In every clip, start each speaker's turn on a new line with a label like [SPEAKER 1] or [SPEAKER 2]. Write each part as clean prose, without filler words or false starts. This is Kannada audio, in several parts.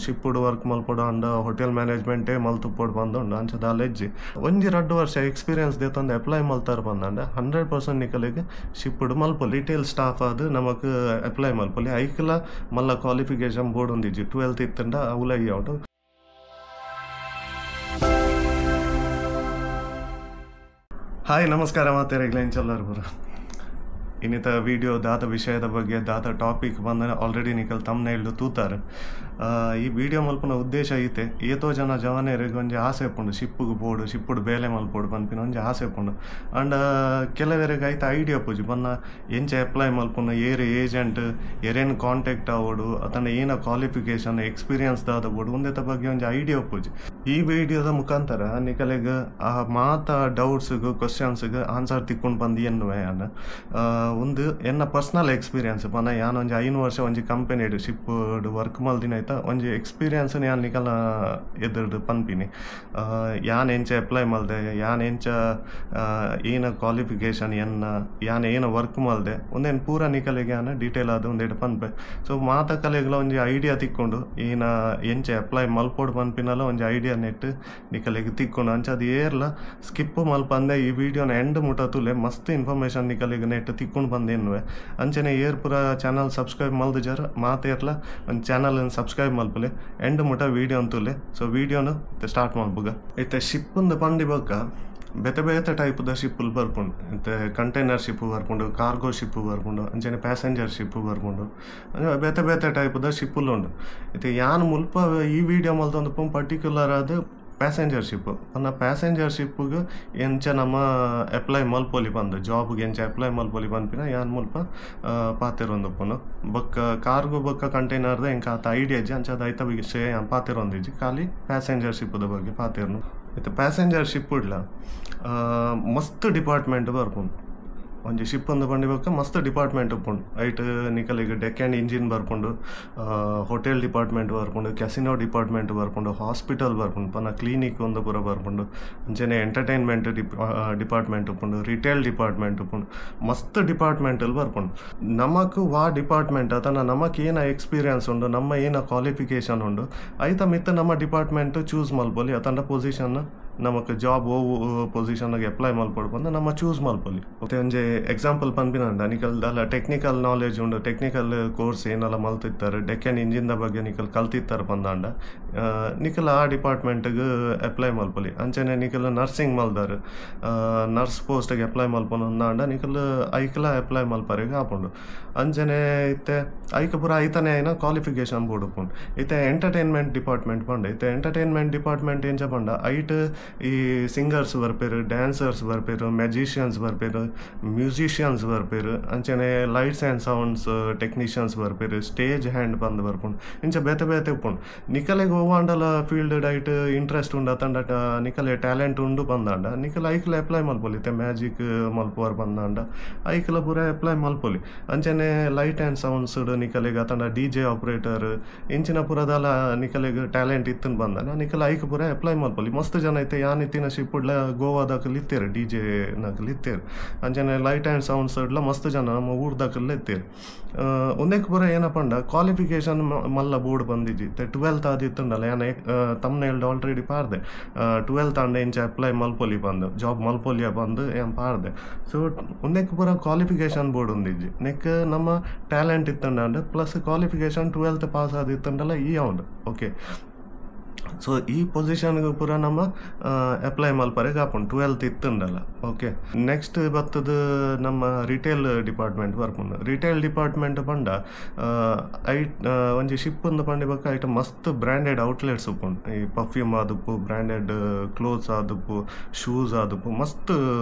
[SPEAKER 1] ಶಿಪ್ಪುಡು ವರ್ಕ್ ಮಲ್ಪಡು ಅಂಡ ಹೋಟೆಲ್ ಮ್ಯಾನೇಜ್ಮೆಂಟೇ ಮಲ್ತುಪ್ಪಡು ಬಂದುಂಡು ಅಂಚ ದಾಲೆಜ್ಜಿ ಒಂಜಿ 2 ವರ್ಷ ಎಕ್ಸ್ಪೀರಿಯನ್ಸ್ ದೇತೊಂದು ಅಪ್ಲೈ ಮಲ್ತಾರ ಬಂದಂಡ 100% ನಿಕಲಿಗೆ ಶಿಪ್ಪುಡು ಮಲ್ಪೊಲಿ ರಿಟೇಲ್ ಸ್ಟಾಫ್ ಅದು ನಮಕ್ ಅಪ್ಲೈ ಮಲ್ಪೊಲಿ ಐಕ್ಲ ಮಲ್ಲ ಕ್ವಾಲಿಫಿಕೇಶನ್ ಬೋರ್ಡ್ ಒಂದಿಜ್ಜಿ 12th ಇತ್ತಂಡ ಅವಲ ಔಟ್. ಹಾಯ್ ನಮಸ್ಕಾರ ಮಾತೇರಿಗ್ಲ ಇಂಚಲ್ಲರು ಬರ ಇನ್ನಿತ ವಿಡಿಯೋ ದಾದ ವಿಷಯದ ಬಗ್ಗೆ ದಾದ ಟಾಪಿಕ್ ಬಂದ ಆಲ್ರೆಡಿ ನಿಕಲ್ ತಮ್ಮನೇಲ್ಡು ತೂತಾರೆ. ಈ ವಿಡಿಯೋ ಮಲ್ಪನ ಉದ್ದೇಶ ಐತೆ ಏತೋ ಜನ ಜವಾನೇರಿಗೆ ಒಂಜಿ ಆಸೆ ಇಪ್ಪುಂಡು ಶಿಪ್ಪುಗೆ ಬೋಡು ಶಿಪ್ಪುಡು ಬೇಲೆ ಮಲ್ಪೋಡು ಪನ್ಪಿನ ಒಂಜಿ ಆಸೆ ಇಪ್ಪುಂಡು ಅಂಡ್ ಕೆಲವರಿಗೆ ಐತೆ ಐಡಿಯಾ ಪೂಜಿ ಬನ್ನ ಎಂಚೆ ಅಪ್ಲೈ ಮಲ್ಪುನ ಏರು ಏಜೆಂಟ್ ಎರೇನು ಕಾಂಟ್ಯಾಕ್ಟ್ ಆವೋಡು ಅತಂಡ ಏನ ಕ್ವಾಲಿಫಿಕೇಶನ್ ಎಕ್ಸ್ಪೀರಿಯನ್ಸ್ ದಾದ ಬೋಡು ಒಂದೇತ ಬಗ್ಗೆ ಒಂಜಿ ಐಡಿಯಾ ಪೂಜಿ. ಈ ವಿಡಿಯೋದ ಮುಖಾಂತರ ನಿಕಲಿಗೆ ಆ ಮಾತ ಡೌಟ್ಸ್ಗೂ ಕ್ವಶನ್ಸ್ಗೆ ಆನ್ಸರ್ ತಿಕ್ಕೊಂಡು ಬಂದು ಎನ್ನುವೆ ಅನ್ನ ಒಂದು ಎನ್ನ ಪರ್ಸ್ನಲ್ ಎಕ್ಸ್ಪೀರಿಯನ್ಸ್ ಪನ ಯಾನು ಒಂಜಿ 5 ವರ್ಷ ಒಂಜಿ ಕಂಪೆನಿಡು ಶಿಪ್ಪುಡು ವರ್ಕ್ ಮಲ್ದಿನ ಆಯ್ತಾ ಒಂಜಿ ಎಕ್ಸ್ಪೀರಿಯನ್ಸ್ ಯಾನ್ ನಿಕಲ ಎದುರ್ದು ಪನ್ಪಿನಿ ಯಾನ್ ಎಂಚ ಅಪ್ಲೈ ಮಲ್ದೆ ಯಾನ್ ಎಂಚ ಏನ ಕ್ವಾಲಿಫಿಕೇಶನ್ ಯಾನ್ ಏನ ವರ್ಕ್ ಮಲ್ದೆ ಒಂದೇನು ಪೂರ ನಿಕಲಿಗೆ ಯಾನ ಡೀಟೇಲ್ ಆದ ಒಂದೇಟು ಪನ್ಪೆ. ಸೊ ಮಾತ ಕಲೆಗಳ ಒಂಜಿ ಐಡಿಯಾ ತಿಕ್ಕೊಂಡು ಏನ ಎಂಚ ಅಪ್ಲೈ ಮಲ್ಪೋಡು ಪನ್ಪಿನಲ್ಲ ಒಂಜಿ ಐಡಿಯಾ ನೆಟ್ಟು ನಿಕಲಿಗೆ ತಿಕ್ಕೊಂಡು ಅಂಚ ಅದು ಏರ್ಲ ಸ್ಕಿಪ್ ಮಲ್ಪಂದೆ ಈ ವಿಡಿಯೋನ ಎಂಡ್ ಮುಟ ತುಲೆ ಮಸ್ತ್ ಇನ್ಫಾರ್ಮೇಶನ್ ನಿಕಲಿಗೆ ನೆಟ್ಟು ತಿಕ್ಕೊಂಡು ಬಂದೇನುವೆ ಅಂಚನೆ ಏರ್ ಪೂರ ಚಾನಲ್ ಸಬ್ಸ್ಕ್ರೈಬ್ ಮಲ್ದು ಜರ ಮಾತೇರ್ಲ ಒಂದು ಚಾನಲ್ ಸಬ್ಸ್ಕ್ರೈಬ್ ಮಲ್ಪಲೆ ಎಂಡ್ ಮುಟ ವಿಡಿಯೋ ಅಂತೂಲೆ. ಸೊ ವಿಡಿಯೋನು ಸ್ಟಾರ್ಟ್ ಮಲ್ಪುಗ ಐತೆ ಶಿಪ್ಪುಂದು ಪಂಡಿ ಬೊಕ್ಕ ಬೇತೆ ಬೇತೆ ಟೈಪ್ದ ಶಿಪ್ಪುಲು ಬರ್ಪುಂಡು ಮತ್ತು ಕಂಟೈನರ್ ಶಿಪ್ಪು ಬರ್ಪುಂಡು ಕಾರ್ಗೋ ಶಿಪ್ಪು ಬರ್ಪುಂಡು ಅಂಚನೆ ಪ್ಯಾಸೆಂಜರ್ ಶಿಪ್ಪು ಬರ್ಪುಂಡು ಬೇತೆ ಬೇತೆ ಟೈಪ್ದ ಶಿಪ್ಪುಲು ಉಂಡು. ಐತೆ ಯಾನ್ ಮುಲ್ಪ ಈ ವಿಡಿಯೋ ಮಲ್ತೊಂದು ಪರ್ಟಿಕ್ಯುಲರ್ ಆದ ಪ್ಯಾಸೆಂಜರ್ ಶಿಪ್ಪು ಅನ್ನ ಪ್ಯಾಸೆಂಜರ್ ಶಿಪ್ಪುಗೆ ಎಂಚ ನಮ್ಮ ಅಪ್ಲೈ ಮಲ್ಪೊಲಿ ಬಂದು ಜಾಬ್ಗೆ ಎಂಚ ಅಪ್ಲೈ ಮಲ್ಪೊಲಿ ಬಂದ್ಪಿನ ಯಾನ್ ಮುಲ್ಪ ಪಾತಿರೊಂದುಪ್ಪುನು ಬೊಕ್ಕ ಕಾರ್ಗೋ ಬೊಕ್ಕ ಕಂಟೈನರ್ದ ಎಂಕ ಆತ ಐಡಿಯಾ ಇಜ್ಜಿ ಅಂಚ ಅದು ಐತ ವಿಷಯ ಪಾತಿರೊಂದಿಜ್ಜಿ ಖಾಲಿ ಪ್ಯಾಸೆಂಜರ್ ಶಿಪ್ಪುದ ಬಗ್ಗೆ ಪಾತಿರ್ನು. ಮತ್ತು ಪ್ಯಾಸೆಂಜರ್ ಶಿಪ್ಪುಡ್ಲ ಮಸ್ತ್ ಡಿಪಾರ್ಟ್ಮೆಂಟ್ ಬರ್ಪುಂಡು ಒಂಜಿ ಶಿಪ್ ಒಂದು ಬಂಡಿ ಬೊಕ್ಕ ಮಸ್ತ್ ಡಿಪಾರ್ಟ್ಮೆಂಟ್ ಉಪ್ಪುಂಡು ಐಟ್ ನಿಕಲಿಗೆ ಡೆಕ್ ಆ್ಯಂಡ್ ಇಂಜಿನ್ ಬರ್ಪುಂಡು ಹೋಟೆಲ್ ಡಿಪಾರ್ಟ್ಮೆಂಟ್ ಬರ್ಪುಂಡು ಕ್ಯಾಸಿನೋ ಡಿಪಾರ್ಟ್ಮೆಂಟ್ ಬರ್ಪುಂಡು ಹಾಸ್ಪಿಟಲ್ ಬರ್ಪುಂಡು ಪನ ಕ್ಲಿನಿಕ್ ಒಂದು ಪೂರ ಬರ್ಪುಂಡು ಅಂಚನೆ ಎಂಟರ್ಟೈನ್ಮೆಂಟ್ ಡಿಪಾರ್ಟ್ಮೆಂಟ್ ಉಪ್ಪುಂಡು ರಿಟೇಲ್ ಡಿಪಾರ್ಟ್ಮೆಂಟ್ ಉಪ್ಪುಂಡು ಮಸ್ತ್ ಡಿಪಾರ್ಟ್ಮೆಂಟಲ್ಲಿ ಬರ್ಪುಂಡು. ನಮಕ್ ವಾ ಡಿಪಾರ್ಟ್ಮೆಂಟ್ ಅತನ ನಮಕ್ ಏನ ಎಕ್ಸ್ಪೀರಿಯನ್ಸ್ ಉಂಡು ನಮ್ಮ ಏನ ಕ್ವಾಲಿಫಿಕೇಶನ್ ಉಂಡು ಐತ ಮಿತ್ತ ನಮ್ಮ ಡಿಪಾರ್ಟ್ಮೆಂಟ್ ಚೂಸ್ ಮಲ್ಪೊಲಿ ಅತಂಡ ಪೊಸಿಷನ್ ನಮಕ್ ಜಾಬ್ ಓವು ಪೊಸಿಷನ್ಗೆ ಅಪ್ಲೈ ಮಲ್ಪೊಡು ಬಂದು ನಮ್ಮ ಚೂಸ್ ಮಲ್ಪೊಲಿ. ಮತ್ತೆ ಒಂಜಿ ಎಕ್ಸಾಂಪಲ್ ಪನ್ಪಿನಂಡ ನಿಕಲ್ದಲ್ಲ ಟೆಕ್ನಿಕಲ್ ನಾಲೆಜ್ ಉಂಡು ಟೆಕ್ನಿಕಲ್ ಕೋರ್ಸ್ ಏನೆಲ್ಲ ಮಲ್ತಿತ್ತಾರೆ ಡೆಕ್ ಆ್ಯಂಡ್ ಇಂಜಿನ್ದ ಬಗ್ಗೆ ನಿಕಲ್ ಕಲ್ತಿತ್ತಾರೆ ಬಂದಾಂಡ ನಿಕಲ್ ಆ ಡಿಪಾರ್ಟ್ಮೆಂಟ್ಗೆ ಅಪ್ಲೈ ಮಲ್ಪೊಲಿ. ಅಂಚನೆ ನಿಕಲ್ ನರ್ಸಿಂಗ್ ಮಲ್ದಾರು ನರ್ಸ್ ಪೋಸ್ಟ್ಗೆ ಅಪ್ಲೈ ಮಲ್ಪೊನು ಅಂದಾಂಡ ನಿಕಲ್ ಐಕ್ಲ ಅಪ್ಲೈ ಮಲ್ಪರಿಗೆ ಆಪುಂಡು. ಅಂಚನೆ ಇತ್ತೆ ಐಕ ಪೂರ ಐತನೇ ಐನ ಕ್ವಾಲಿಫಿಕೇಶನ್ ಬೋರ್ಡ್ ಉಪ್ಪುಂಡು. ಇತ್ತೆ ಎಂಟರ್ಟೈನ್ಮೆಂಟ್ ಡಿಪಾರ್ಟ್ಮೆಂಟ್ ಬಂಡು ಇತ್ತೆ ಎಂಟರ್ಟೈನ್ಮೆಂಟ್ ಡಿಪಾರ್ಟ್ಮೆಂಟ್ ಎಂಚ ಬಂಡ ಐಟ್ ಈ ಸಿಂಗರ್ಸ್ ಬರ್ಪೇರು ಡ್ಯಾನ್ಸರ್ಸ್ ಬರ್ಪೇರು ಮ್ಯಾಜಿಷಿಯನ್ಸ್ ಬರ್ಪೇರು ಮ್ಯೂಸಿಷಿಯನ್ಸ್ ಬರ್ಪೇರು ಅಂಚನೆ ಲೈಟ್ಸ್ ಆ್ಯಂಡ್ ಸೌಂಡ್ಸ್ ಟೆಕ್ನಿಷಿಯನ್ಸ್ ಬರ್ಪೇರು ಸ್ಟೇಜ್ ಹ್ಯಾಂಡ್ ಬಂದು ಬರ್ಪುಂಡು ಇಂಚ ಬೇತೆ ಬೇತೆ ಉಪ್ಪುಂಡು. ನಿಕಲೆಗೆ ಹೋಗಾಂಡಲ ಫೀಲ್ಡ್ ಐಟ್ ಇಂಟ್ರೆಸ್ಟ್ ಉಂಡು ಅತಂಡ ನಿಕಲೆ ಟ್ಯಾಲೆಂಟ್ ಉಂಡು ಬಂದಾಂಡ ನಿಕಲ್ ಐಕ್ಲ ಅಪ್ಲೈ ಮಲ್ಪೊಲಿ ಇತ್ತೆ ಮ್ಯಾಜಿಕ್ ಮಲ್ಪುವರ್ ಬಂದಾಂಡ ಐಕ್ಲ ಪೂರ ಅಪ್ಲೈ ಮಲ್ಪೊಲಿ. ಅಂಚನೆ ಲೈಟ್ ಆ್ಯಂಡ್ ಸೌಂಡ್ಸ್ ನಿಕಲೆಗೆ ಅತಂಡ DJ ಆಪ್ರೇಟರ್ ಇಂಚಿನ ಪೂರದಲ್ಲ ನಿಕಲೆಗೆ ಟ್ಯಾಲೆಂಟ್ ಇತ್ತನ್ ಬಂದಾನ ನಿಕಲ್ ಐಕ್ ಪೂರ ಅಪ್ಲೈ ಮಲ್ಪೊಲಿ. ಮಸ್ತ್ ಜನ ಐತೆ ಯಾನ್ ಇತ್ತಿನ ಶಿಪ್ಪುಡ್ಲ ಗೋವಾದಕಲ್ ಇತ್ತೇರು DJ ನಕಲ್ ಇತ್ತೇರು ಅಂಚನೆ ಲೈಟ್ ಆ್ಯಂಡ್ ಸೌಂಡ್ಸ್ ಇಡ್ಲ ಮಸ್ತ್ ಜನ ನಮ್ಮ ಊರ್ದಕಲ್ ಇತ್ತೇರು. ಒಂದೇಕ್ ಪೂರ ಏನಪ್ಪಂಡ ಕ್ವಾಲಿಫಿಕೇಶನ್ ಮಲ್ಲ ಬೋರ್ಡ್ ಬಂದಿಜ್ಜಿ 12th ಆದಿತ್ತಂಡಲ್ಲ ಯಾನ ತಮ್ಮನೇಲ್ಡ್ ಆಲ್ರೆಡಿ ಪಾರ್ದೆ 12th ಅಂಡ ಇಂಚ ಅಪ್ಲೈ ಮಲ್ಪೊಲಿ ಬಂದು ಜಾಬ್ ಮಲ್ಪೊಲಿಯ ಬಂದು ಏನ್ ಪಾರ್ದೆ. ಸೊ ಒಂದೇಕ್ ಪೂರ ಕ್ವಾಲಿಫಿಕೇಶನ್ ಬೋರ್ಡ್ ಒಂದಿಜ್ಜಿ ನೆಕ್ ನಮ್ಮ ಟ್ಯಾಲೆಂಟ್ ಇತ್ತಂಡ ಪ್ಲಸ್ ಕ್ವಾಲಿಫಿಕೇಶನ್ 12th ಪಾಸ್ ಆದಿತ್ತಂಡಲ್ಲ ಈ ಅವನು ಓಕೆ. ಸೊ ಈ ಪೊಸಿಷನ್ಗೆ ಪೂರ ನಮ್ಮ ಅಪ್ಲೈ ಮಲ್ಪರೆಗೆ ಆಪುಂಡು 12th ಇತ್ತುಂಡಲ್ಲ ಓಕೆ. ನೆಕ್ಸ್ಟ್ ಬರ್ತದ ನಮ್ಮ ರಿಟೇಲ್ ಡಿಪಾರ್ಟ್ಮೆಂಟ್ ಬರ್ಪುಂಡು. ರಿಟೇಲ್ ಡಿಪಾರ್ಟ್ಮೆಂಟ್ ಪಂಡ ಐಟ್ ಒಂಜಿ ಶಿಪ್ ಒಂದು ಪಂಡಿ ಬಕ್ಕ ಐಟ ಮಸ್ತ್ ಬ್ರ್ಯಾಂಡೆಡ್ ಔಟ್ಲೆಟ್ಸ್ ಉಪ್ಪುಂಡು. ಈ ಪರ್ಫ್ಯೂಮ್ ಆದುಪ್ಪು ಬ್ರ್ಯಾಂಡೆಡ್ ಕ್ಲೋತ್ಸ್ ಆದುಪ್ಪು ಶೂಸ್ ಆದುಪ್ಪು ಮಸ್ತ್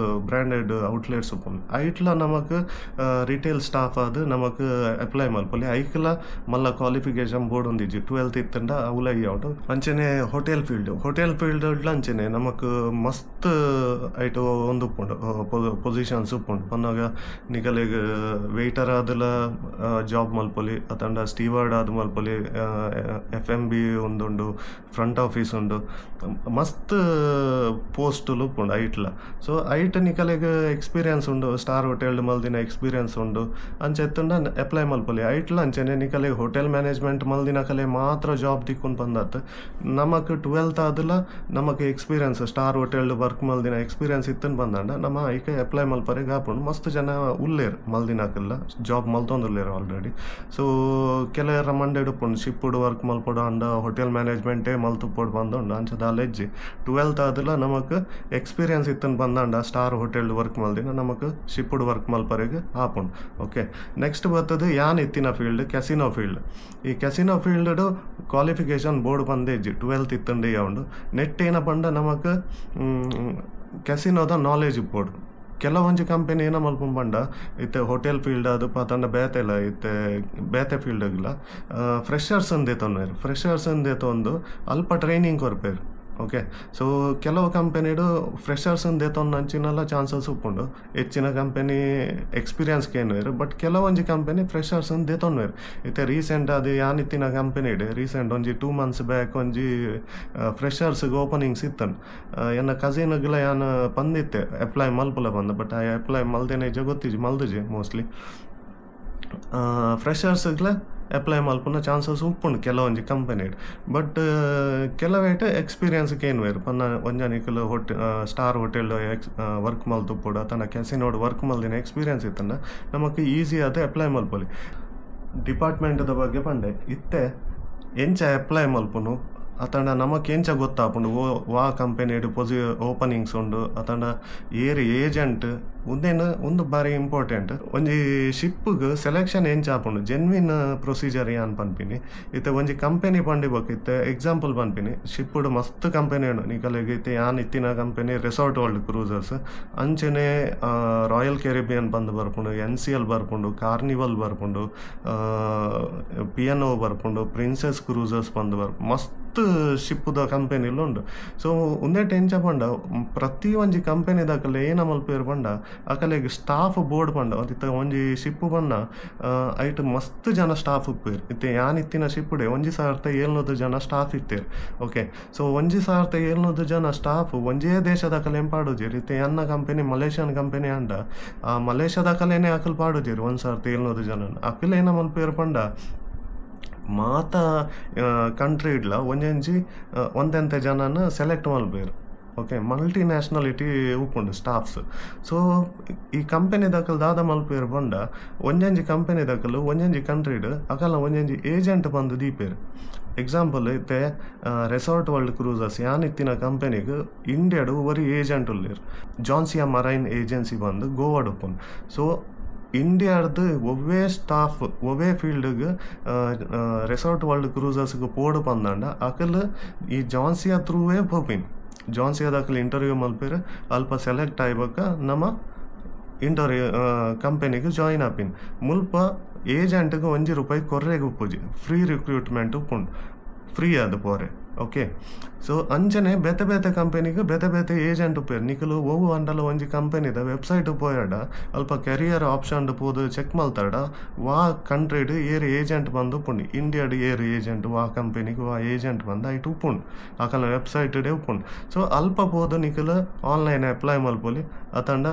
[SPEAKER 1] ಬ್ರ್ಯಾಂಡೆಡ್ ಔಟ್ಲೆಟ್ಸ್ ಉಪ್ಪುಂಡು. ಐಟ್ಲ ನಮಕ್ ರಿಟೇಲ್ ಸ್ಟಾಫ್ ಆದ್ ನಮಕ್ ಅಪ್ಲೈ ಮಲ್ಪೊಲಿ ಐಕ್ಲ ಮಲ್ಲ ಕ್ವಾಲಿಫಿಕೇಶನ್ ಬೋರ್ಡ್ ಒಂದಿಜ್ಜಿ 12th ಇತ್ತಂಡ ಅವಲ ಔಟ್ ಅಂಚನೆ ಹೋಟೆಲ್ ಫೀಲ್ಡ್ ಅಂಚೆನೆ ನಮಕ್ ಮಸ್ತ್ ಐಟು ಒಂದು ಉಪ್ಪುಂಡು ಪೊಸಿಷನ್ಸ್ ಉಪ್ಪುಂಡು ಪನ್ನಾಗ ನಿಕಲೆಗ್ ವೆಯ್ಟರ್ ಆದಲ ಜಾಬ್ ಮಲ್ಪೊಲಿ ಅತಂಡ ಸ್ಟೀವರ್ಡ್ ಆದ ಮಲ್ಪೊಲಿ FMB ಒಂದುಂಡು ಫ್ರಂಟ್ ಆಫೀಸ್ ಉಂಡು ಮಸ್ತ್ ಪೋಸ್ಟುಲು ಉಪ್ಪುಂಡು ಐಟ್ಲ ಸೊ ಐಟ್ ನಿಕಲೆಗ್ ಎಕ್ಸ್ಪೀರಿಯನ್ಸ್ ಉಂಡು ಸ್ಟಾರ್ ಹೋಟೆಲ್ ಮಲ್ದಿನ ಎಕ್ಸ್ಪೀರಿಯನ್ಸ್ ಉಂಡು ಅಂಚೆ ಎತ್ತುಂಡ ಅಪ್ಲೈ ಮಲ್ಪೊಲಿ ಐಟ್ಲ ಅಂಚೆನೆ ನಿಕಲೆಗ್ ಹೋಟೆಲ್ ಮ್ಯಾನೇಜ್ಮೆಂಟ್ ಮಲ್ದಿನ ಕಲೆ ಮಾತ್ರ ಜಾಬ್ ತಿಕ್ಕೊಂಡು ಬಂದತ್ ನಮಕ್ 12th ಆದಲ ನಮಕ್ ಎಕ್ಸ್ಪೀರಿಯನ್ಸ್ ಸ್ಟಾರ್ ಹೋಟೆಲ್ ವರ್ಕ್ ಮಲ್ದಿನ ಎಕ್ಸ್ಪೀರಿಯನ್ಸ್ ಇತ್ತನ್ ಬಂದಂಡ ನಮ್ಮ ಐಕೆ ಅಪ್ಲೈ ಮಲ್ಪರೆಗೆ ಹಾಪುಂಡು ಮಸ್ತ್ ಜನ ಉಲ್ಲೇರು ಮಲ್ದಿನಕಲ್ಲ ಜಾಬ್ ಮಲ್ತೊಂದುಲ್ಲೇರು ಆಲ್ರೆಡಿ ಸೊ ಕೆಲವರ ಮಂಡೆಡು ಉಪ್ಪುಂಡು ಶಿಪ್ಪುಡು ವರ್ಕ್ ಮಲ್ಪೊಡು ಅಂಡ ಹೋಟೆಲ್ ಮ್ಯಾನೇಜ್ಮೆಂಟೇ ಮಲ್ತುಪ್ಪೊಡು ಬಂದುಂಡು ಅಂಚದ ಅಲೆಜ್ಜಿ 12th ಆದಲ ನಮಕ್ ಎಕ್ಸ್ಪೀರಿಯನ್ಸ್ ಇತ್ತನ್ ಬಂದಂಡ ಸ್ಟಾರ್ ಹೋಟೆಲ್ ವರ್ಕ್ ಮಲ್ದಿನ ನಮಕ್ ಶಿಪ್ಪುಡು ವರ್ಕ್ ಮಲ್ಪರೆಗೆ ಹಾಪುಂಡು ಓಕೆ ನೆಕ್ಸ್ಟ್ ಬರ್ತದೆ ಯಾನ್ ಇತ್ತಿನ ಫೀಲ್ಡ್ ಕೆಸಿನೋ ಫೀಲ್ಡ್ ಈ ಕೆಸಿನೋ ಫೀಲ್ಡ್ ಕ್ವಾಲಿಫಿಕೇಶನ್ ಬೋರ್ಡ್ ಬಂದೇಜ್ಜಿ 12th ಇತ್ತಂಡೆ ಉಂಡು ನೆಟ್ ಏನ ಪಂಡ ನಮಕ್ ಕೆಸಿನೋದ ನಾಲೆಜ್ ಇಪ್ಪೋಡು ಕೆಲವೊಂಜಿ ಕಂಪನಿ ಏನ ಮಲ್ಪಂಡ ಇತ್ತೆ ಹೋಟೆಲ್ ಫೀಲ್ಡ್ ಅದು ಪಾತಂಡ ಬೇತೆಲ್ಲ ಇತ್ತೆ ಬೇತೆ ಫೀಲ್ಡ್ಗಳ ಫ್ರೆಷರ್ಸ್ ಅಂದೇ ತೊಂದು ಅಲ್ಪ ಟ್ರೈನಿಂಗ್ ಕೊರ್ಪೇರು ಓಕೆ ಸೊ ಕೆಲವು ಕಂಪನಿಡು ಫ್ರೆಷರ್ಸ್ ಅಂಚಿನೆಲ್ಲ ಚಾನ್ಸಸ್ ಉಪ್ಪುಂಡು ಹೆಚ್ಚಿನ ಕಂಪನಿ ಎಕ್ಸ್ಪೀರಿಯನ್ಸ್ಗೆ ಏನುವೇರು ಬಟ್ ಕೆಲವೊಂಜಿ ಕಂಪನಿ ಫ್ರೆಷರ್ಸ್ ದೇತೊನ್ವೇರು ಇತ್ತೆ ರೀಸೆಂಟ್ ಅದು ಯಾನಿತ್ತಿನ ಕಂಪನಿಡು ರೀಸೆಂಟ್ ಒಂಜಿ 2 months ಬ್ಯಾಕ್ ಒಂಜಿ ಫ್ರೆಷರ್ಸ್ಗೆ ಓಪನಿಂಗ್ಸ್ ಇತ್ತನ್ ಎನ್ನ ಕಸಿನ್ಗಳ ಯಾನು ಬಂದಿತ್ತೆ ಅಪ್ಲೈ ಮಲ್ಪುಲ ಬಂದ ಬಟ್ ಆ ಅಪ್ಲೈ ಮಲ್ದೇನೆ ಗೊತ್ತಿಜಿ ಮಲ್ದಜಿ ಮೋಸ್ಟ್ಲಿ ಫ್ರೆಷರ್ಸ್ಗಳ ಅಪ್ಲೈ ಮಲ್ಪುನ ಚಾನ್ಸಸ್ ಉಪ್ಪುಂಡು ಕೆಲವೊಂಜಿ ಕಂಪನಿಡ್ but ಕೆಲವೇಟ್ ಎಕ್ಸ್ಪೀರಿಯನ್ಸ್ಗೆ ಏನುವೇರು Ponna ಒಂಜಾನಿಕಲ್ star hotel work ಮಲ್ತುಪ್ಪುಡು ತನ್ನ ಕೆಸಿನೋಡು ವರ್ಕ್ ಮಲ್ದಿನ ಎಕ್ಸ್ಪೀರಿಯನ್ಸ್ ಇತ್ತಂಡ ನಮಕ್ ಈಸಿ ಆದ ಅಪ್ಲೈ ಮಲ್ಪೊಲಿ ಡಿಪಾರ್ಟ್ಮೆಂಟ್ದ ಬಗ್ಗೆ ಪಂಡೆ ಇತ್ತೆ ಎಂಚ ಅಪ್ಲೈ ಮಲ್ಪುನು ಅತಂಡ ನಮಕ್ ಎಂಚ ಗೊತ್ತಾಪುಂಡು ವಾ ಕಂಪೆನಿಡ್ ಓಪನಿಂಗ್ಸ್ ಉಂಡು ಅತಂಡ ಏಜೆಂಟ್ ಒಂದು ಬಾರಿ ಇಂಪಾರ್ಟೆಂಟ್ ಒಂಜಿ ಶಿಪ್ಗೆ ಸೆಲೆಕ್ಷನ್ ಎಂಚ ಆಪುಂಡು ಜೆನ್ವಿನ್ ಪ್ರೊಸೀಜರ್ ಯಾನ್ ಪನ್ಪಿನಿ ಇತ್ತೆ ಒಂಜಿ ಕಂಪೆನಿ ಪಂಡಿಬೇಕು ಇತ್ತೆ ಎಕ್ಸಾಂಪಲ್ ಪನ್ಪಿನಿ ಶಿಪ್ಪುಡು ಮಸ್ತ್ ಕಂಪೆನಿ ಉಂಡು ನಿಕಲೆಗ್ ಇತ್ತೆ ಯಾನ್ ಇತ್ತಿನ ಕಂಪೆನಿ ರೆಸಾರ್ಟ್ ವರ್ಲ್ಡ್ ಕ್ರೂಸರ್ಸ್ ಅಂಚೆನೆ ರಾಯಲ್ ಕೆರಿಬಿಯನ್ ಬಂದು ಬರ್ಪುಂಡು NCL ಬರ್ಪುಂಡು ಕಾರ್ನಿವಲ್ ಬರ್ಪುಂಡು P&O ಬರ್ಪುಂಡು ಪ್ರಿನ್ಸೆಸ್ ಕ್ರೂಸರ್ಸ್ ಬಂದು ಮಸ್ತ್ ಶಿಪ್ಪುದ ಕಂಪೆನಿಲು ಉಂಡು ಸೊ ಉಂದೆಟ್ ಎಂಚ ಪಂಡ ಪ್ರತಿ ಒಂಜಿ ಕಂಪೆನಿದಾಕಲೆ ಏನ ಮಲ್ಪೇರು ಪಂಡ ಅಕಲೆಗ್ ಸ್ಟಾಫ್ ಬೋರ್ಡ್ ಪಂಡ ಇತ್ತ ಒಂಜಿ ಶಿಪ್ಪು ಪಂಡ ಐಟ್ ಮಸ್ತ್ ಜನ ಸ್ಟಾಫ್ ಉಪ್ಪೇರು ಇತ್ತೆ ಯಾನ್ ಇತ್ತಿನ ಶಿಪ್ಪುಡೆ 1700 ಜನ ಸ್ಟಾಫ್ ಇತ್ತೇರು ಓಕೆ ಸೊ 1700 ಜನ ಸ್ಟಾಫ್ ಒಂಜೇ ದೇಶದಾಕಲೆ ಪಾಡುಜೇರು ಇತ್ತೆ ಎನ್ನ ಕಂಪೆನಿ ಮಲೇಷಿಯನ್ ಕಂಪೆನಿ ಅಂಡ ಆ ಮಲೇಷ್ಯಾದಾಕಲೇನೆ ಅಕಲ್ ಪಾಡುಜೇರು 1700 ಜನ ಅಕಲ್ ಏನ ಮಲ್ಪೇರು ಪಂಡ ಮಾತ ಕಂಟ್ರಿ ಇಡ್ಲ ಒಂದೆಂತೆ ಜನನ ಸೆಲೆಕ್ಟ್ ಮಲ್ಪೇರು ಓಕೆ ಮಲ್ಟಿ ನ್ಯಾಷನಾಲಿಟಿ ಉಪ್ಪುಂಡು ಸ್ಟಾಫ್ಸ್ ಸೊ ಈ ಕಂಪೆನಿದಾಕಲ್ ದಾದ ಮಲ್ಪೇರು ಬಂಡ ಒಂಜೊಂಜಿ ಕಂಪೆನಿದಾಕಲು ಒಂಜೊಂಜಿ ಕಂಟ್ರಿಡ್ ಅಕಲ್ನ ಒಂಜೊಂಜಿ ಏಜೆಂಟ್ ಬಂದು ದೀಪೇರು ಎಕ್ಸಾಂಪಲ್ ಇತ್ತೆ ರೆಸಾರ್ಟ್ ವರ್ಲ್ಡ್ ಕ್ರೂಸರ್ಸ್ ಯಾನಿತ್ತಿನ ಕಂಪೆನಿಗೆ ಇಂಡಿಯಾಡು ಒರಿ ಏಜೆಂಟ್ ಉಳ್ಳೇರು ಜಾನ್ಸಿಯಾ ಮರೈನ್ ಏಜೆನ್ಸಿ ಬಂದು ಗೋವಾಡ್ ಉಪ್ಪುಂಡು ಸೊ ಇಂಡಿಯಾದ ಒವ್ವೇ ಸ್ಟಾಫ್ ಒವ್ವೇ ಫೀಲ್ಡ್ಗೆ ರೆಸಾರ್ಟ್ ವರ್ಲ್ಡ್ ಕ್ರೂಸರ್ಸ್ಗೆ ಪೋಡು ಪಂದಂಡ ಅಕಲ್ ಈ ಜಾನ್ಸಿಯಾ ಥ್ರೂವೇ ಪೋಪಿನ್ ಜಾನ್ಸಿಯಾದಾಕಲ್ ಇಂಟರ್ವ್ಯೂ ಮಲ್ಪೇರು ಅಲ್ಪ ಸೆಲೆಕ್ಟ್ ಆಯ್ಬೇಕ ನಮ್ಮ ಕಂಪೆನಿಗೆ ಜಾಯಿನ್ ಆಪಿನ್ ಮುಲ್ಪ ಏಜೆಂಟ್ಗೆ ₹1 ಕೊರ್ರೆಗೆ ಉಪ್ಪುಜಿ ಫ್ರೀ ರಿಕ್ರೂಟ್ಮೆಂಟ್ ಉಪ್ಪುಂಡು ಫ್ರೀ ಅದು ಪೋರೆ ಓಕೆ ಸೊ ಅಂಚನೆ ಬೇತೆ ಕಂಪೆನಿಗೆ ಬೇತೆ ಏಜೆಂಟ್ ಉಪ್ಪೇರು ನಿಕಲು ಒವು ಅಂಡಲ ಒಂಜಿ ಕಂಪೆನಿದ ವೆಬ್ಸೈಟ್ ಪೋಯಡ ಅಲ್ಪ ಕೆರಿಯರ್ ಆಪ್ಷನ್ ಪೋದು ಚೆಕ್ ಮಲ್ತಾಡ ವಾ ಕಂಟ್ರಿಡ್ ಏರ್ ಏಜೆಂಟ್ ಬಂದು ಉಪ್ಪುಂಡು ಇಂಡಿಯಾಡ್ ಏರ್ ಏಜೆಂಟ್ ವಾ ಕಂಪೆನಿಗೆ ವಾ ಏಜೆಂಟ್ ಬಂದು ಐಟ್ ಉಪ್ಪುಂಡು ಆಕಲ್ನ ವೆಬ್ಸೈಟೇ ಉಪ್ಪುಂಡು ಸೊ ಅಲ್ಪ ಪೋದು ನಿಕಲು ಆನ್ಲೈನ್ ಅಪ್ಲೈ ಮಲ್ಪೊಲಿ ಅತಂಡ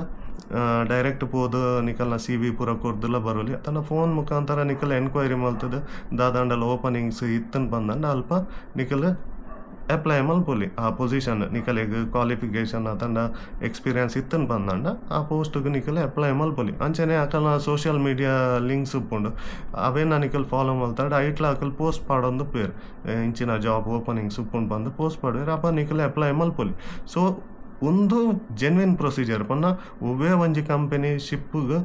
[SPEAKER 1] ಡೈರೆಕ್ಟ್ ಪೋದು ನಿಕಲ್ನ CV ಪೂರ ಕೊರ್ದುಲ್ಲ ಬರೋಲಿ ಅತನ ಫೋನ್ ಮುಖಾಂತರ ನಿಕಲ್ ಎನ್ಕ್ವೈರಿ ಮಲ್ತದ ದಾದಾಂಡಲ ಓಪನಿಂಗ್ಸ್ ಇತ್ತನ್ ಬಂದಂಡ ಅಲ್ಪ ನಿಕಲ್ ಅಪ್ಲೈ ಮಲ್ಪೊಲಿ ಆ ಪೊಸಿಷನ್ ನಿಕಲೆಗ್ ಕ್ವಾಲಿಫಿಕೇಶನ್ ಅತಂಡ ಎಕ್ಸ್ಪೀರಿಯನ್ಸ್ ಇತ್ತನ್ ಬಂದಂಡ ಆ ಪೋಸ್ಟ್ಗೆ ನಿಕಲ್ ಅಪ್ಲೈ ಮಲ್ಪೊಲಿ ಅಂಚನೆ ಅಕಲ್ನ ಸೋಷಿಯಲ್ ಮೀಡಿಯಾ ಲಿಂಕ್ಸ್ ಉಪ್ಪುಂಡು ಅವೇನ ನಿಕಲ್ ಫಾಲೋ ಮಲ್ತಾಡ ಐಟ್ಲ ಅಕಲ್ ಪೋಸ್ಟ್ ಪಾಡೊಂದು ಪೇರು ಇಂಚಿನ ಜಾಬ್ ಓಪನಿಂಗ್ಸ್ ಉಪ್ಪುಂಡು ಬಂದು ಪೋಸ್ಟ್ ಪಾಡೇರು ಅಪ್ಪ ನಿಕಲ್ ಅಪ್ಲೈ ಮಲ್ಪೊಲಿ ಸೊ ಒಂದು ಜೆನ್ವಿನ್ ಪ್ರೊಸೀಜರ್ ಪನ್ನ ಒವ್ವೇ ಒಂಜಿ ಕಂಪೆನಿ ಶಿಪ್ಗೆ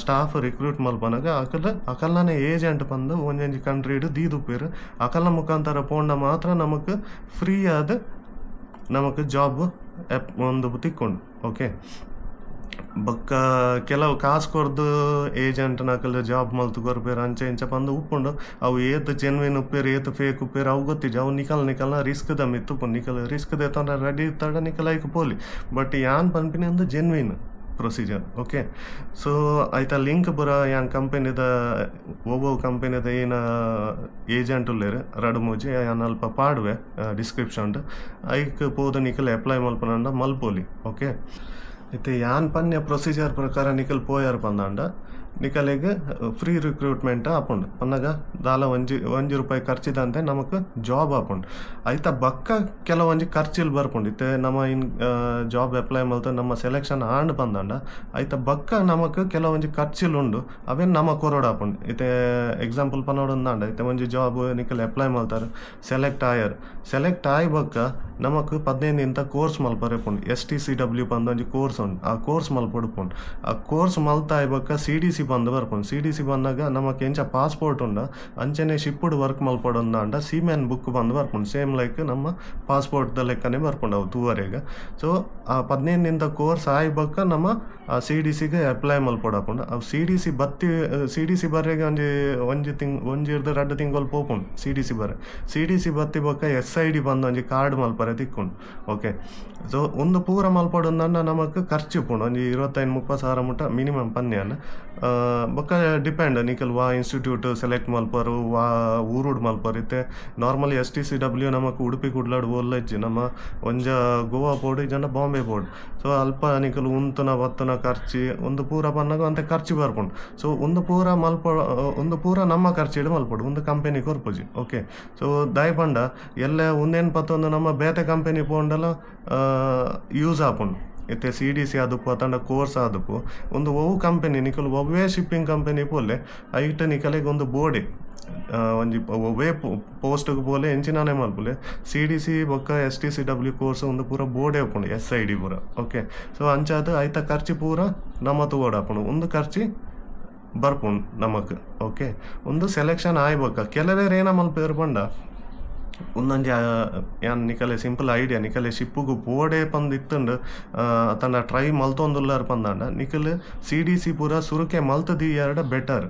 [SPEAKER 1] ಸ್ಟಾಫ್ ರಿಕ್ರೂಟ್ ಮಲ್ಪನಾಗ ಅಕಲ್ನೇ ಏಜೆಂಟ್ ಬಂದು ಒಂಜೊಂಜಿ ಕಂಟ್ರಿಡ್ ದೀದುಪ್ಪೇರು ಅಕಲ್ನ ಮುಖಾಂತರ ಪೋಂಡ ಮಾತ್ರ ನಮಕ್ ಫ್ರೀ ಆದ ನಮಕ್ ಜಾಬ್ ಒಂದು ತಿಕ್ಕೊಂಡು ಓಕೆ ಬೊಕ್ಕ ಕೆಲವು ಕಾಸು ಕೊರ್ದು ಏಜೆಂಟ್ ನಕಲು ಜಾಬ್ ಮಲ್ತು ಕೊರ್ಪೇರು ಅಂಚೆ ಇಂಚೆ ಪಂದು ಉಪ್ಪುಂಡು ಅವು ಏತ್ ಜೆನ್ವಿನ್ ಉಪ್ಪೇರು ಏತ್ ಫೇಕ್ ಉಪ್ಪೇರು ಅವು ಗೊತ್ತಿಜ ಅವು ನಿಕಲ್ನ ರಿಸ್ಕ್ ದ ಮಿತ್ತು ನಿಕಲ್ ರಿಸ್ಕ್ ದೇ ತೊಂದರೆ ರೆಡಿ ಇತ್ತಾಡ ನಿಕಲ್ ಐಕ್ ಪೋಲಿ ಬಟ್ ಯಾನ್ ಪನ್ಪಿನ ಒಂದು ಜೆನ್ವಿನ್ ಪ್ರೊಸೀಜರ್ ಓಕೆ ಸೊ ಆಯ್ತಾ ಲಿಂಕ್ ಪೂರ ಯಾನ್ ಕಂಪೆನಿದ ಒவ்வೊ ಕಂಪೆನಿದ ಏನು ಏಜೆಂಟ್ ಉಲ್ಲೇರು ರಡು ಮೂಜಿ ಯಾನ್ ಅಲ್ಪ ಪಾಡುವೆ ಡಿಸ್ಕ್ರಿಪ್ಷನ್ ಐಕ್ ಪೋದು ನಿಕಲ್ ಅಪ್ಲೈ ಮಲ್ಪನಂಡ ಮಲ್ಪೋಲಿ ಓಕೆ ಇತ್ತೆ ಯಾನ್ ಪನ್ಯ ಪ್ರೊಸೀಜರ್ ಪ್ರಕಾರ ನಿಕಲ್ ಪೋಯಾರ್ ಪಂದಾಂಡ ನಿಕಲಿಗೆ ಫ್ರೀ ರಿಕ್ರೂಟ್ಮೆಂಟ್ ಆಪುಂಡು ಪನ್ನಗ ದಾಲ ಒಂಜಿ ರೂಪಾಯಿ ಖರ್ಚಿದಂತೆ ನಮಕ್ ಜಾಬ್ ಆಪುಂಡು ಐತ ಬಕ್ಕ ಕೆಲವೊಂಜಿ ಖರ್ಚಿಲ್ ಬರ್ಪುಂಡು ಇತ್ತೆ ನಮ್ಮ ಜಾಬ್ ಅಪ್ಲೈ ಮಲ್ತ ನಮ್ಮ ಸೆಲೆಕ್ಷನ್ ಆಂಡ್ ಬಂದಂಡ ಐತ ಬಕ್ಕ ನಮಕ್ ಕೆಲವೊಂಜಿ ಖರ್ಚಿಲ್ ಉಂಡು ಅವೇನು ನಮ್ಮ ಕೊರೋಡ್ ಆಪುಂಡು ಇತ್ತೆ ಎಕ್ಸಾಂಪಲ್ ಪನ್ನೋಡೊಂದಾಂಡ ಇತ್ತೆ ಒಂಜಿ ಜಾಬ್ ನಿಕಲ್ ಅಪ್ಲೈ ಮಲ್ತಾರೆ ಸೆಲೆಕ್ಟ್ ಆಯ್ ಬಕ್ಕ ನಮಕ್ 15 ಇಂತ ಕೋರ್ಸ್ ಮಲ್ಪರೆಪುಂಡು STCW ಪಂದ ಒಂಜಿ ಕೋರ್ಸ್ ಉಂಡು ಆ ಕೋರ್ಸ್ ಮಲ್ಪೊಡುಪುಂಡು ಆ ಕೋರ್ಸ್ ಮಲ್ತಾಯ್ ಬಕ್ಕ CDC ಬಂದು ಬರ್ಪುಂಡು CDC ಬಂದಾಗ ನಮಕ್ ಎಂಚ ಪಾಸ್ಪೋರ್ಟ್ ಉಂಡ ಅಂಚನೆ ಶಿಪ್ಪುಡು ವರ್ಕ್ ಮಲ್ಪಡೊಂದಾಂಡ ಸೀಮೆನ್ ಬುಕ್ ಬಂದು ಬರ್ಪುಂಡು ಸೇಮ್ ಲೈಕ್ ನಮ್ಮ ಪಾಸ್ಪೋರ್ಟ್ದ ಲೆಕ್ಕನೆ ಬರ್ಪುಂಡು ಅವು ತೂವರೆಗೆ ಸೊ ಆ 15 ಇಂತ ಕೋರ್ಸ್ ಆಯ್ ಬಕ್ಕ ನಮ್ಮ ಆ CDCಗೆ ಅಪ್ಲೈ ಮಲ್ಪೊಡಪುಂಡು ಅವು CDC ಬರ್ರೆಗೆ ಒಂಜಿರ್ದು 2 ತಿಂಗಳು ಪೋಪುಂಡು CDC ಬತ್ತಿ ಬಕ್ಕ SID ಬಂದು ಒಂಜಿ ಕಾರ್ಡ್ ಮಲ್ಪರೆ ತಿಕ್ಕುಂಡು ಓಕೆ ಸೊ ಒಂದು ಪೂರ ಮಲ್ಪಡೊಂದಂಡ ನಮಕ್ ಖರ್ಚು ಪುಂಡು ಒಂಜಿ 25-30 ಸಾವಿರ ಮುಟ್ಟ ಮಿನಿಮಮ್ ಪನ್ಯಾನ ಬೊಕ್ಕ ಡಿಪೆಂಡ್ ನಿಕಲ್ ವಾ ಇನ್ಸ್ಟಿಟ್ಯೂಟ್ ಸೆಲೆಕ್ಟ್ ಮಲ್ಪರು ವಾ ಊರುಡ್ ಮಲ್ಪರು ಇತ್ತೆ ನಾರ್ಮಲಿ STCW ನಮಕ್ ಉಡುಪಿ ಕುಡ್ಲಾಡ್ ಓಲ್ಲಜ್ಜಿ ನಮ್ಮ ಒಂಜ ಗೋವಾ ಪೋಡು ಇಜಂಡ ಬಾಂಬೆ ಪೋಡು ಸೊ ಅಲ್ಪ ನಿಕಲ್ ಉಂತುನ ಬತ್ತುನ ಖರ್ಚಿ ಒಂದು ಪೂರ ಪನ್ನಾಗ ಅಂತೆ ಖರ್ಚು ಬರ್ಪುಂಡು ಸೊ ಒಂದು ಪೂರ ನಮ್ಮ ಖರ್ಚಿಡು ಮಲ್ಪಡು ಒಂದು ಕಂಪೆನಿ ಕೊರ್ಪುಜಿ ಓಕೆ ಸೊ ದಾಯ್ ಪಂಡ ಎಲ್ಲ ಒಂದೇನು ಪತ್ತೊಂದು ನಮ್ಮ ಬೇತೆ ಕಂಪೆನಿ ಪೋಂಡಲ ಯೂಸ್ ಆಪುಂಡು ಇತ್ತೆ CDC ಆದುಪ್ಪು ಅತಂಡ ಕೋರ್ಸ್ ಆದುಪ್ಪು ಒಂದು ಒವು ಕಂಪೆನಿ ನಿಕಲ್ ಒವ್ವೇ ಶಿಪ್ಪಿಂಗ್ ಕಂಪೆನಿ ಪೋಲೆ ಐಟ್ ನಿಕಲಿಗೆ ಒಂದು ಬೋರ್ಡೆ ಒಂಜಿ ಒವ್ವೇ ಪೋಸ್ಟ್ಗೆ ಪೋಲೆ ಎಂಚಿನಾನೆ ಮಲ್ಪುಲೆ CDC ಬೊಕ್ಕ STCW ಕೋರ್ಸ್ ಒಂದು ಪೂರ ಬೋರ್ಡೆ ಆಪುಂಡು SID ಪೂರ ಓಕೆ ಸೊ ಅಂಚಾದ ಐತ ಖರ್ಚಿ ಪೂರ ನಮ್ಮ ತಗೋಡ್ ಆಪುಂಡು ಒಂದು ಖರ್ಚಿ ಬರ್ಪುಂಡು ನಮಕ್ ಓಕೆ ಒಂದು ಸೆಲೆಕ್ಷನ್ ಆಯ್ಬೇಕ ಕೆಲವೇರು ಏನ ಮಲ್ಪೇರು ಪಂಡ ಒಂದೊಂದು ಯಾನ್ ನಿಕಲೆ ಸಿಂಪಲ್ ಐಡಿಯಾ ನಿಕಲೆ ಶಿಪ್ಪುಗು ಪೋಡೆ ಪಂದ್ ಇತ್ತುಂಡು ತನ್ನ ಟ್ರೈ ಮಲ್ತೊಂದುಲ್ಲಾರ ಪಂದಾಂಡ ನಿಕಲ್ CDC ಪೂರ ಸುರುಕೆ ಮಲ್ತದಿ ಎರಡ ಬೆಟರ್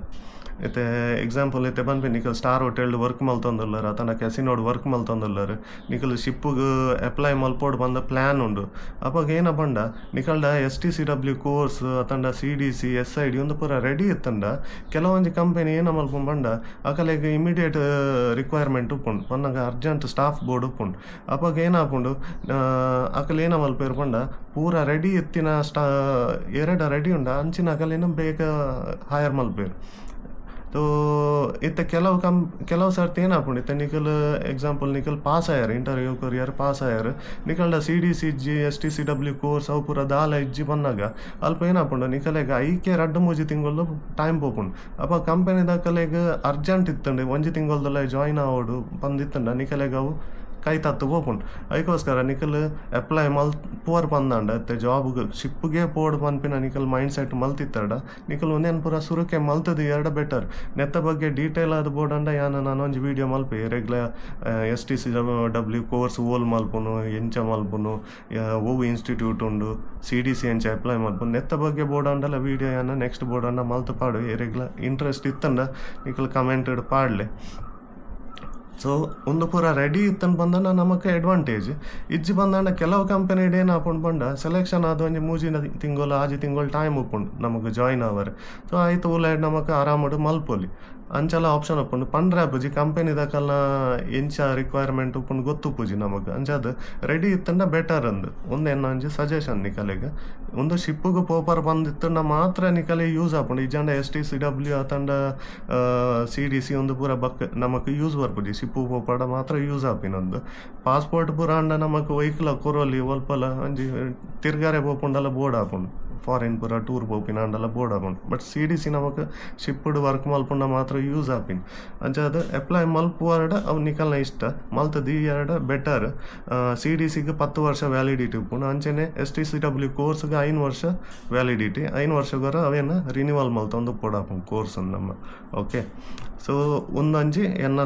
[SPEAKER 1] ಇತ್ತೆ ಎಕ್ಸಾಂಪಲ್ ಇತ್ತೆ ಬಂದ್ಬಿ ನಿಕಲ್ ಸ್ಟಾರ್ ಹೋಟೆಲ್ ವರ್ಕ್ ಮಲ್ತೊಂದುಲ್ಲಾರ ತನ್ನ ಕೆಸಿನೋಡ್ ವರ್ಕ್ ಮಲ್ತೊಂದುಲ್ಲಾರ ನಿಕಲ್ ಶಿಪ್ಪುಗು ಅಪ್ಲೈ ಮಲ್ಪೋಡು ಬಂದ ಪ್ಲ್ಯಾನ್ ಉಂಡು ಅವಾಗ ಏನ ಬಂಡ ನಿಕಲ್ಡ STCW ಕೋರ್ಸ್ ಅತಂಡ CDC SID ಒಂದು ಪೂರ ರೆಡಿ ಇತ್ತಂಡ ಕೆಲವೊಂದು ಕಂಪೆನಿ ಏನ ಮಲ್ಪು ಬಂಡ ಅಕಲೆಗೆ ಇಮಿಡಿಯೇಟ್ ರಿಕ್ವೈರ್ಮೆಂಟ್ ಉಪ್ಪುಂಡು ಪನ್ನಾಗ ಅರ್ಜೆಂಟ್ ಸ್ಟಾಫ್ ಬೋರ್ಡ್ ಉಪ್ಪುಂಡು ಅವಾಗ ಏನಾಪುಂಡು ಅಕಲ್ ಏನ ಮಲ್ಪೇರು ಪಂಡ ಪೂರ ರೆಡಿ ಎತ್ತಿನ ಎರಡ ರೆಡಿ ಉಂಡ ಅಂಚಿನ ಅಕಲೇನು ಬೇಗ ಹೈರ್ ಮಲ್ಪೇರು ಸೊ ಇತ್ತೆ ಕೆಲವು ಸರ್ತಿ ಏನಾಪುಂಡು ಇತ್ತೆ ನಿಕಲ್ ಎಕ್ಸಾಂಪಲ್ ನಿಕಲ್ ಪಾಸ್ ಆಯ್ಯಾರ ಇಂಟರ್ವ್ಯೂ ಕೊರಿಯರ್ ಪಾಸ್ ಆಯ್ಯಾರ ನಿಕಲ್ಡ CDC ಇಜ್ಜಿ STCW ಕೋರ್ಸ್ ಅವು ಪೂರ ದಾಲ ಇಜ್ಜಿ ಬಂದಾಗ ಅಲ್ಪ ಏನಾಪುಂಡು ನಿಕಲೆಗೆ ಐಕೆ 2-3 ತಿಂಗಳು ಟೈಮ್ ಪೋಪುಂಡು ಅಪ್ಪ ಕಂಪೆನಿದ ಕಲೆಗೆ ಅರ್ಜೆಂಟ್ ಇತ್ತಂಡು 1 ತಿಂಗಳದಲ್ಲ ಜಾಯ್ನ್ ಆವೋಡು ಬಂದಿತ್ತಂಡ ನಿಕಲೆಗೆ ಅವು ಕೈ ತತ್ತು ಪೋಪುಂಡು ಅದಕ್ಕೋಸ್ಕರ ನಿಕಲ್ ಅಪ್ಲೈ ಪೋರ್ ಪಂದಾಂಡ ಅತ್ತೆ ಜಾಬ್ಗೆ ಶಿಪ್ಗೆ ಪೋಡು ಪನ್ಪಿನ ನಿಕಲ್ ಮೈಂಡ್ ಸೆಟ್ ಮಲ್ತಿತ್ತಡ ನಿಕಲ್ ಒಂದೇನು ಪೂರ ಸುರುಕೆ ಮಲ್ತದು ಎರಡ ಬೆಟರ್ ನೆತ್ತ ಬಗ್ಗೆ ಡೀಟೇಲ್ ಆದ ಬೋರ್ಡಂಡ ನಾನು ಒಂಜಿ ವಿಡಿಯೋ ಮಲ್ಪೆ ರೆಗ್ಯುಲರ್ STCW ಕೋರ್ಸ್ ಓಲ್ ಮಲ್ಪುನು ಎಂಚ ಮಲ್ಪುನು ಓವು ಇನ್ಸ್ಟಿಟ್ಯೂಟ್ ಉಂಡು CDC ಎಂಚ ಅಪ್ಲೈ ಮಲ್ಪುನು ನೆತ್ತ ಬಗ್ಗೆ ಬೋರ್ಡಂಡಲ್ಲ ವಿಡಿಯೋ ನೆಕ್ಸ್ಟ್ ಬೋರ್ಡಂಡ ಮಲ್ತು ಪಾಡು ರೆಗ್ಯುಲರ್ ಇಂಟ್ರೆಸ್ಟ್ ಇತ್ತಂಡ ನಿಕಲ್ ಕಮೆಂಟೆಡ್ ಪಾಡ್ಲೆ ಸೊ ಒಂದು ಪೂರ ರೆಡಿ ಇತ್ತಂದು ಬಂದ ನಮಗೆ ಅಡ್ವಾಂಟೇಜ್ ಇಜ್ಜಿ ಬಂದಾಂಡ ಕೆಲವು ಕಂಪೆನಿಡ್ ಏನು ಹಾಕೊಂಡು ಬಂಡ ಸೆಲೆಕ್ಷನ್ ಆದ ಒಂಜಿ 3 ತಿಂಗಳು 6 ತಿಂಗಳು ಟೈಮ್ ಉಪ್ಪುಂಡು ನಮಗೆ ಜಾಯ್ನ್ ಆವರೆ ಸೊ ಆಯ್ತು ಉಲಾಯ್ಡ್ ನಮಗೆ ಆರಾಮಡು ಮಲ್ಪೊಲಿ ಅಂಚೆಲ್ಲ ಆಪ್ಷನ್ ಉಪ್ಪುಂಡು ಪಂಡ್ರೆ ಪೂಜಿ ಕಂಪೆನಿದಕಲ್ನ ಎಂಚ ರಿಕ್ವೈರ್ಮೆಂಟ್ ಉಪ್ಪುಂಡು ಗೊತ್ತುಪ್ಪುಜಿ ನಮಗೆ ಅಂಚದು ರೆಡಿ ಇತ್ತಂಡ ಬೆಟರ್ ಅಂದು ಒಂದೇನು ಒಂಜಿ ಸಜೆಷನ್ ನಿಕಲೆಗೆ ಒಂದು ಶಿಪ್ಪುಗು ಪೋಪರ್ ಬಂದಿತ್ತಂಡ ಮಾತ್ರ ನಿಕಲೆ ಯೂಸ್ ಆಪುಂಡು ಇಜಂಡ STCW ಅತಂಡ CDC ಒಂದು ಪೂರ ಬಕ್ ನಮಕ್ ಯೂಸ್ ಬರ್ಪುಜಿ ಶಿಪ್ಪು ಪೋಪಡ ಮಾತ್ರ ಯೂಸ್ ಆಪಿನೊಂದು ಪಾಸ್ಪೋರ್ಟ್ ಪೂರ ಅಂಡ ನಮಕ್ ವೈಕ್ಲ ಕೊರೋಲಿ ಒಲ್ಪಲ ಒಂಜಿ ತಿರ್ಗಾರೆ ಪೋಪುಂಡಲ್ಲ ಬೋರ್ಡ್ ಆಪುಂಡು ಫಾರಿನ್ ಪೂರ ಟೂರ್ ಪೋಪಿನ ಅಂಡಲ್ಲ ಬೋರ್ಡ್ ಆಪುಂಡು ಬಟ್ CDC ನಮಕ್ ಶಿಪ್ಪುಡು ವರ್ಕ್ ಮಲ್ಪುಂಡ ಮಾತ್ರ ಯೂಸ್ ಆಪಿನ್ ಅಂಚದು ಅಪ್ಲೈ ಮಲ್ಪುವರ್ಡ ಅವು ನಿಕಲ್ನ ಇಷ್ಟ ಮಲ್ತದಿ ಎರಡ ಬೆಟರ್ CDCಗೆ 10 ವರ್ಷ ವ್ಯಾಲಿಡಿಟಿ ಉಪ್ಪುಂಡು ಅಂಚೆನೆ STCW ಕೋರ್ಸ್ಗೆ 5 ವರ್ಷ ವ್ಯಾಲಿಡಿಟಿ 5 ವರ್ಷಗರ ಅವೇನು ರಿನ್ಯೂವಲ್ ಮಲ್ತೊಂದು ಪೋಡಾಪುಂಡು ಕೋರ್ಸ್ ನಮ್ಮ ಓಕೆ ಸೊ ಒಂದೊಂಜಿ ಎನ್ನ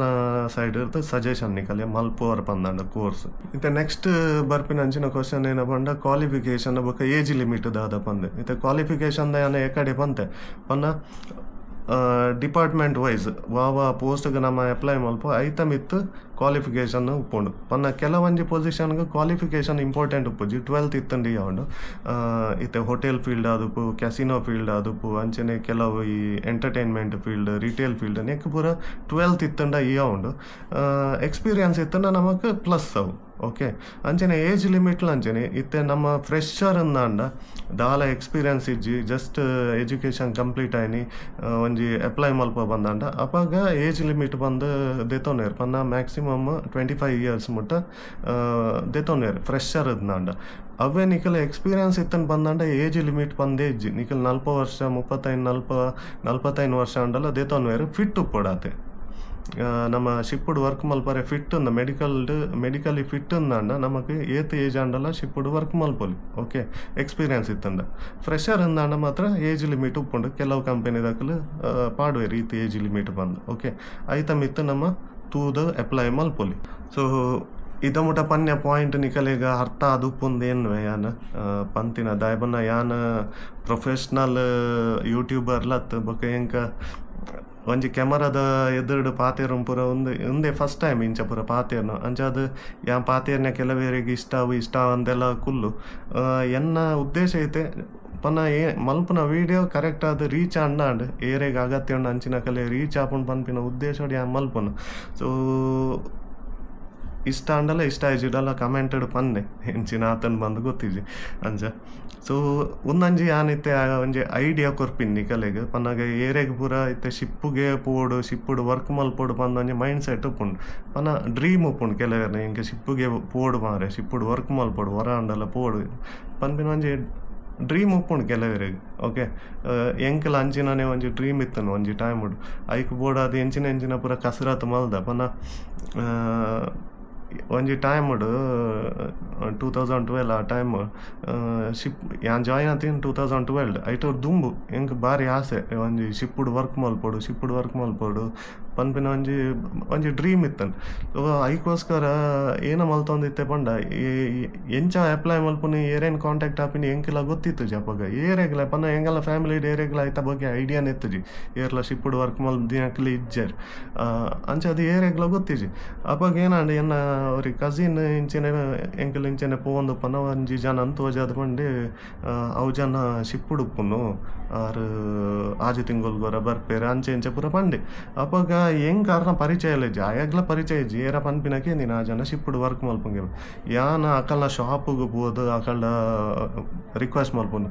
[SPEAKER 1] ಸೈಡ್ ಇರ್ತದೆ ಸಜೆಷನ್ ನಿಕಲೆ ಮಲ್ಪುವರ್ ಪಂದಾಂಡ ಕೋರ್ಸ್ ಇತ್ತೆ ನೆಕ್ಸ್ಟ್ ಬರ್ಪಿನ ಅಂಚಿನ ಕ್ವಶನ್ ಏನ ಬಂಡ ಕ್ವಾಲಿಫಿಕೇಶನ್ ಬೊಕ ಏಜ್ ಲಿಮಿಟ್ ದಾದ ಪಂದ ಬಂದೆ ಇತ್ತೆ ಕ್ವಾಲಿಫಿಕೇಷನ್ ಯಾನ ಕಡೆ ಬಂತೆ ಪನ್ನ ಡಿಪಾರ್ಟ್ಮೆಂಟ್ ವೈಸ್ ವಾವ ಪೋಸ್ಟ್ಗೆ ನಮ್ಮ ಅಪ್ಲೈ ಮಲ್ಪ ಐತ ಮಿತ್ತು ಕ್ವಾಲಿಫಿಕೇಷನ್ ಉಪ್ಪುಂಡು ಪನ್ನ ಕೆಲವೊಂಜಿ ಪೊಸಿಷನ್ಗೆ ಕ್ವಾಲಿಫಿಕೇಷನ್ ಇಂಪಾರ್ಟೆಂಟ್ ಉಪ್ಪುಜಿ 12th ಇತ್ತಂಡಿ ಯಾವುದು ಇತ್ತೆ ಹೋಟೆಲ್ ಫೀಲ್ಡ್ ಆದುಪ್ಪು ಕ್ಯಾಸಿನೋ ಫೀಲ್ಡ್ ಆದುಪ್ಪು ಅಂಚನೆ ಕೆಲವು ಈ entertainment field retail field neck ಪೂರ 12th ಇತ್ತಂಡ ಉಂಡು ಎಕ್ಸ್ಪೀರಿಯನ್ಸ್ ಇತ್ತಂಡ ನಮಕ್ ಪ್ಲಸ್ ಅವು ಓಕೆ ಅಂಚನೆ ಏಜ್ ಲಿಮಿಟ್ಲ ಅಂಚನೆ ಇತ್ತೆ ನಮ್ಮ ಫ್ರೆಶರ್ ಅಂದ ದಾಲ ಎಕ್ಸ್ಪೀರಿಯನ್ಸ್ ಇಜ್ಜಿ ಜಸ್ಟ್ ಎಜುಕೇಷನ್ ಕಂಪ್ಲೀಟ್ ಆಯ್ನಿ ಒಂಜಿ ಅಪ್ಲೈ ಮಲ್ಪ ಬಂದಾಂಡ ಅಪಾಗ ಏಜ್ ಲಿಮಿಟ್ ಬಂದು ದೆತೋನೇರು ಪನ್ನ ಮ್ಯಾಕ್ಸಿಮಮ್ 25 years ಮುಟ್ಟ ದೆತೋನೇರು ಫ್ರೆಶರ್ ಇದ್ನಾಂಡ ಅವೇ ನಿಖಲ್ ಎಕ್ಸ್ಪೀರಿಯನ್ಸ್ ಇತ್ತನ್ ಬಂದಾಂಡ ಏಜ್ ಲಿಮಿಟ್ ಬಂದೇ ಇಜ್ಜಿ ನಿಖಲ್ 40 ವರ್ಷ 35 ವರ್ಷ ಅಂಡಲ್ಲ ದೆತೋನೇರು ಫಿಟ್ ಉಪ್ಪಡಾತೆ ನಮ್ಮ ಶಿಪ್ಪುಡು ವರ್ಕ್ ಮಲ್ಪರೆ ಫಿಟ್ ಅಂದ ಮೆಡಿಕಲಿ ಫಿಟ್ ಅಂದ ನಮಗೆ ಏತ್ ಏಜ್ ಅಂಡಲ್ಲ ಶಿಪ್ಪುಡು ವರ್ಕ್ ಮಲ್ಪೊಲಿ ಓಕೆ ಎಕ್ಸ್ಪೀರಿಯನ್ಸ್ ಇತ್ತಂದ ಫ್ರೆಶರ್ ಅಂದ ಮಾತ್ರ ಏಜ್ ಲಿಮಿಟ್ ಉಪ್ಪುಂಡು ಕೆಲವು ಕಂಪೆನಿದಾಕಲು ಪಾಡುವೆ ರೀತಿ ಏಜ್ ಲಿಮಿಟ್ ಬಂದು ಓಕೆ ಐತ ಮಿತ್ತು ನಮ್ಮ ತೂದ ಅಪ್ಲೈ ಮಲ್ಪೊಲಿ ಸೊ ಇದ ಮುಟ ಪನ್ಯ ಪಾಯಿಂಟ್ ನಿಕಲೆಗ ಅರ್ಥ ಅದುಪ್ಪುಂದು ಏನು ಯಾನ ಪಂತಿನ ದಾಯಬನ್ನ ಯಾನ ಪ್ರೊಫೆಷ್ನಲ್ ಯೂಟ್ಯೂಬರ್ಲತ್ ಬೊಕ ಎಂಕ ಒಂಜಿ ಕ್ಯಾಮರಾದ ಎದುರುಡು ಪಾತೆರು ಪೂರ ಒಂದೇ ಫಸ್ಟ್ ಟೈಮ್ ಇಂಚ ಪೂರ ಪಾತೆರ್ನು ಅಂಚಾದ ಯಾ ಪಾತೆರ್ನ ಕೆಲವೇರಿಗೆ ಇಷ್ಟ ಅಂದೆಲ್ಲ ಕುಲ್ಲು ಎನ್ನ ಉದ್ದೇಶ ಐತೆ ಪನ್ನ ಮಲ್ಪನ ವೀಡಿಯೋ ಕರೆಕ್ಟ್ ಆದ ರೀಚ್ ಅಂಡಾಂಡ್ ಏರೆಗೆ ಅಗತ್ಯ ಉಂಡು ಅಂಚಿನ ಕಲೆ ರೀಚ್ ಆಪುಂಡು ಪನ್ಪಿನ ಉದ್ದೇಶ ಯಾ ಮಲ್ಪನು ಸೊ ಇಷ್ಟ ಅಂಡಲ್ಲ ಇಷ್ಟ ಆಯ್ಜಿಡಲ್ಲ ಕಮೆಂಟೆಡ್ ಪನ್ನೆ ಹೆಂಚಿನ ಆತನ್ ಬಂದು ಗೊತ್ತಿಜಿ ಅಂಚ ಸೊ ಒಂದಂಜಿ ಯಾನಿತ್ತೆ ಒಂಜಿ ಐಡಿಯಾ ಕೊರ್ಪಿನಿ ಕಲೆಗೆ ಪನ್ನಾಗ ಏರೆಗೆ ಪೂರ ಇತ್ತೆ ಶಿಪ್ಪುಗೆ ಶಿಪ್ಪುಡು ವರ್ಕ್ ಮಲ್ಪೋಡು ಪಂದೊಂಜಿ ಮೈಂಡ್ ಸೆಟ್ ಉಪ್ಪುಂಡು ಪನ್ನ ಡ್ರೀಮ್ ಉಪ್ಪುಂಡು ಕೆಲವೆರ್ನ ಇಂಕ ಶಿಪ್ಪುಗೆ ಪೋಡು ಮಾರೆ ಶಿಪ್ಪುಡು ವರ್ಕ್ ಮಲ್ಪೋಡು ಹೊರ ಅಂಡಲ್ಲ ಪೋಡು ಪನ್ಪಿನ ಒಂಜಿ ಡ್ರೀಮ್ ಉಪ್ಪುಂಡು ಕೆಲವರಿಗೆ ಓಕೆ ಎಂಕಲ ಅಂಚಿನೇ ಒಂಜಿ ಡ್ರೀಮ್ ಇತ್ತನು ಒಂಜಿ ಟೈಮ್ ಉಡು ಐಕ್ ಬೋರ್ಡ್ ಅದು ಎಂಚಿನ ಪೂರ ಕಸರತ್ತು ಮಲ್ದ ಪನ್ನ ಒಂಜಿ ಟೈಮ್ ಉಡು 2012 ಆ ಟೈಮ್ ಯಾನ್ ಜಾಯಿನ್ ಆತೀನಿ 2012 ಐಟವ್ರು ದುಂಬು ಎಂಕ್ ಭಾರಿ ಆಸೆ ಒಂಜಿ ಶಿಪ್ಪುಡು ವರ್ಕ್ ಮಲ್ಪೋಡು ಪನ್ಪಿನ ಒಂಜಿ ಡ್ರೀಮ್ ಇತ್ತನು ಸೊ ಐಕೋಸ್ಕರ ಏನ ಮಲ್ತೊಂದಿತ್ತೆ ಪಂಡ ಎಂಚ ಅಪ್ಲೈ ಮಲ್ಪುನಿ ಏರೇನು ಕಾಂಟ್ಯಾಕ್ಟ್ ಆಪಿನಿ ಎಂಕೆಲ್ಲ ಗೊತ್ತಿತ್ತು ಜಪಗ ಏರೆಗ್ಲ ಪನ್ನ ಎಂಗೆಲ್ಲ ಫ್ಯಾಮಿಲಿ ಏರೆಗ್ಲ ಐತ ಬಗ್ಗೆ ಐಡಿಯಾನ್ ಎತ್ತುಜಿ ಏರ್ಲ ಶಿಪ್ಪುಡು ವರ್ಕ್ ಮಲ್ಪ್ ದಿನಕ್ಲಿ ಇಜ್ಜರ್ ಅಂಚ ಅದು ಏರೆಗ್ಲ ಗೊತ್ತಿಜಿ ಅವಾಗ ಏನಂಡು ಎನ್ನ ಅವ್ರಿಗೆ ಕಸಿನ್ ಇಂಚೆನೆ ಪೋಂದು ಪನ ಒಂಜಿ ಜನ ಅಂತೋಜಾದ ಬಂದು ಅವು ಜನ ಶಿಪ್ಪುಡುಪ್ಪುನು ಆರು ಆಜು ತಿಂಗಳು ಗೊರ ಬರ್ಪೇರು ಅಂಚೆ ಪೂರ ಪಂಡೆ ಅವಾಗ ಹೆಂಗ್ ಕಾರಣ ಪರಿಚಯ ಇಲ್ಲ ಇಜ್ಜಿ ಆಯಾಗ್ಲ ಪರಿಚಯ ಇಜ್ಜಿ ಏರ ಪನ್ಪಿನಕ್ಕೆ ನೀನು ಆ ಜನ ಶಿಪ್ಪುಡು ವರ್ಕ್ ಮಲ್ಪಂಗೆ ಯಾನ ಅಕಲ್ನ ಶಾಪಿಗೆ ಬೋದು ಅಕಲ್ನ ರಿಕ್ವೆಸ್ಟ್ ಮಲ್ಪುನು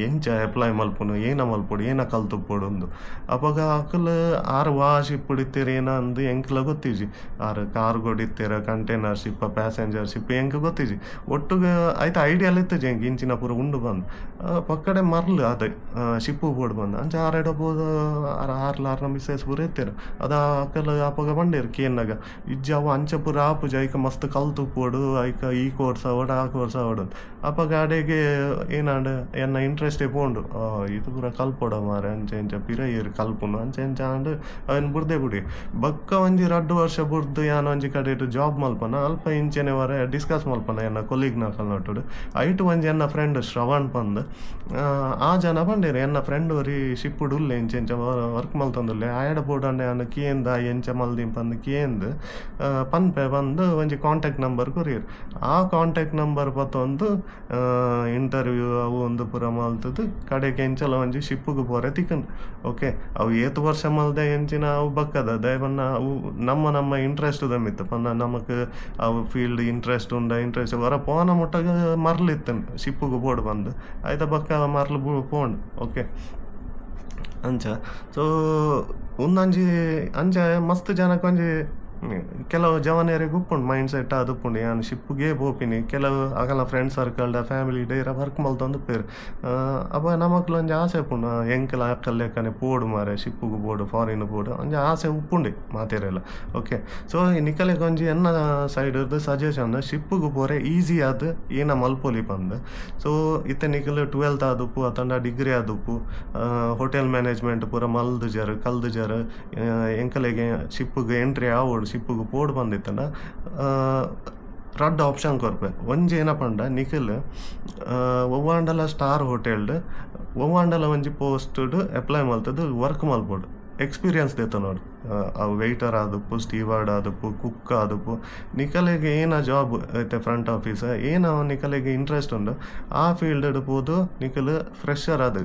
[SPEAKER 1] ಎಂಚ ಅಪ್ಲೈ ಮಲ್ಪುನು ಏನ ಮಲ್ಪೊಡು ಏನ ಕಲ್ತುಪ್ಪೋಡು ಒಂದು ಅವಾಗ ಅಕಲ್ ಆರು ಶಿಪ್ಪುಡು ಇತ್ತೀರ ಏನ ಅಂದು ಎಂಕ್ಲ ಗೊತ್ತಿಜಿ ಆರು ಕಾರ್ ಗೊಡಿತ್ತೀರ ಕಂಟೈನರ್ ಶಿಪ್ ಪ್ಯಾಸೆಂಜರ್ ಶಿಪ್ ಎಂಕ ಗೊತ್ತಿಜಿ ಒಟ್ಟಿಗೆ ಆಯ್ತು ಐಡಿಯಾಲ್ ಇತ್ತಜಿ ಹೆಂಗೆ ಇಂಚಿನ ಪೂರ ಉಂಡು ಬಂದು ಪಕ್ಕಡೆ ಮರ್ಲು ಅದೇ ಶಿಪ್ಪು ಬೋರ್ಡ್ ಬಂದು ಅಂಚ ಆರೇಡಬೋದು ಆರ್ನ ಮಿಸ್ಸಸ್ ಪೂರ ಎತ್ತೇರು ಅದ ಅಕ್ಕಲ ಅಪ್ಪಗ ಬಂಡೇರು ಕೇನ್ನಾಗ ಇಜ್ಜ ಅವ ಅಂಚ ಪೂರ ಆಪುಜ ಐಕ ಮಸ್ತ್ ಕಲ್ತುಪ್ಪೋಡು ಐಕ ಈ ಕೋರ್ಸ್ ಅವಡು ಆ ಕೋರ್ಸ್ ಅವಡು ಅಪ್ಪಗ ಅಡೆಗೆ ಏನಾಂಡು ಎನ್ನ ಇಂಟ್ರೆಸ್ಟೇ ಪೋಂಡು ಇದು ಪೂರ ಕಲ್ಪೋಡ ಮಾರೆ ಅಂಚ ಪಿರ ಏರು ಕಲ್ಪುನು ಅಂಚ ಆಂಡು ಅವನ್ ಬುಡ್ದೆ ಬುಡಿ ಬಕ್ಕ ಒಂಜಿ 2 ವರ್ಷ ಬುಡ್ದು ಯಾನ ಒಂಜಿ ಕಡೆ ಜಾಬ್ ಮಲ್ಪನ ಅಲ್ಪ ಇಂಚೆನೆ ವರ ಡಿಸ್ಕಸ್ ಮಲ್ಪನ ಎನ್ನ ಕೊಲೀಗ್ ನಾಕಲ್ ನೋಟುಡು ಐಟು ಒಂಜಿ ಎನ್ನ ಫ್ರೆಂಡ್ ಶ್ರವಣ್ ಪಂದ್ ಆ ಜನ ಬಂಡೇರು ಎನ್ನ ಫ್ರೆಂಡ್ ವರಿ ಶಿಪ್ಪುಡು ಉಲ್ಲೆ ಎಂಚ ವರ್ಕ್ ಮಲ್ತೊಂದುಲ್ಲೆ ಆಯಡ ಬೋರ್ಡಂಡೆ ಅನ್ನ ಕೇಂದ ಎಂಚ ಮಲ್ದಿಂ ಪಂದ್ ಕೇಂದು ಪನ್ಪೆ ಬಂದು ಒಂಜಿ ಕಾಂಟ್ಯಾಕ್ಟ್ ನಂಬರ್ ಕೊರಿಯರು ಆ ಕಾಂಟ್ಯಾಕ್ಟ್ ನಂಬರ್ ಪತ್ತೊಂದು ಇಂಟರ್ವ್ಯೂ ಅವು ಒಂದು ಪೂರ ಮಲ್ತದ್ದು ಕಡೆಗೆ ಎಂಚಲ ಒಂಜಿ ಶಿಪ್ಪುಗು ಪೋರೆ ತಿಕ್ಕಂಡು ಓಕೆ ಅವು ಏತು ವರ್ಷ ಮಲ್ದೆ ಎಂಚಿನ ಅವು ಬಕ್ಕದ ದಯಬನ್ನ ಅವು ನಮ್ಮ ಇಂಟ್ರೆಸ್ಟ್ ದಮ್ಮಿತ್ತು ಪನ್ನ ನಮಕ್ ಅವು ಫೀಲ್ಡ್ ಇಂಟ್ರೆಸ್ಟ್ ಹೊರ ಪೋನ ಮುಟ್ಟಾಗ ಮರ್ಲಿತ್ತನು ಶಿಪ್ಪುಗು ಬೋರ್ಡ್ ಬಂದು ಆಯ್ತ ಬಕ್ಕ ಮರ್ಲು ಪೋಂಡು ಓಕೆ ಅಂಚ ಸೊ ಒಂದಂಜಿ ಅಂಚ ಮಸ್ತ್ ಜನಕ್ಕೊಂಜಿ ಕೆಲವು ಜವನಿಯರಿಗೆ ಉಪ್ಪುಂಡು ಮೈಂಡ್ ಸೆಟ್ ಅದು ಉಪ್ಪುಂಡು ನಾನು ಶಿಪ್ಗೆ ಬೋಪಿನಿ ಕೆಲವು ಆಗಲ್ಲ ಫ್ರೆಂಡ್ ಸರ್ಕಲ್ಡ ಫ್ಯಾಮಿಲಿ ಡೇರ ವರ್ಕ್ ಮಲ್ತೊಂದು ಪೇರು ಅಪ್ಪ ನಮಕ್ಲು ಒಂಜಿ ಆಸೆ ಉಪ್ಪುಂಡು ಎಂಕಲ ಅಕ್ಕಲ್ಲೆಕ್ಕನೆ ಪೋಡು ಮಾರೆ ಶಿಪ್ಪುಗು ಬೋಡು ಫಾರಿನ್ ಬೋಡು ಒಂಜಿ ಆಸೆ ಉಪ್ಪುಂಡು ಮಾತೆರೆಲ್ಲ ಓಕೆ ಸೊ ನಿಕಲೆಗೆ ಒಂಜಿ ಎನ್ನ ಸೈಡ್ ಸಜೆಷನ್ ಶಿಪ್ಪುಗು ಪೋರೆ ಈಸಿ ಆದ ಏನ ಮಲ್ಪೊಲಿ ಬಂದು ಸೊ ಇತ್ತೆ ನಿಕಲ್ 12th ಆದುಪ್ಪು ಅತಂಡ ಡಿಗ್ರಿ ಆದುಪ್ಪು ಹೋಟೆಲ್ ಮ್ಯಾನೇಜ್ಮೆಂಟ್ ಪೂರ ಕಲ್ದು ಜರ ಎಂಕಲೆಗೆ ಶಿಪ್ಪುಗೆ ಎಂಟ್ರಿ ಆವೋಡು ಶಿಪ್ಪುಗು ಪೋಡ್ ಬಂದಿತ್ತಂಡ ರಡ್ಡ್ ಆಪ್ಷನ್ ಕೊರ್ಪೆ ಒಂಜಿ ಏನಪ್ಪಂಡ ನಿಖಿಲ್ ಒವ್ವಾಂಡಲ ಸ್ಟಾರ್ ಹೋಟೆಲ್ಡ್ ಒವ್ವಾಂಡಲ ಒಂಜಿ ಪೋಸ್ಟ್ಡ್ ಅಪ್ಲೈ ಮಲ್ತದ್ದು ವರ್ಕ್ ಮಲ್ಪೋಡು ಎಕ್ಸ್ಪೀರಿಯನ್ಸ್ ದೇತ ನೋಡು ಅವು ವೆಯ್ಟರ್ ಆದಪ್ಪು ಸ್ಟೀವಾರ್ಡ್ ಆದಪ್ಪು ಕುಕ್ ಆದಪ್ಪು ನಿಖಲಿಗೆ ಏನ ಜಾಬ್ ಐತೆ ಫ್ರಂಟ್ ಆಫೀಸ್ ಏನು ನಿಖಲಿಗೆ ಇಂಟ್ರೆಸ್ಟ್ ಉಂಡು ಆ ಫೀಲ್ಡ್ ಬೋದು ನಿಖಲ್ ಫ್ರೆಶರ್ ಅದು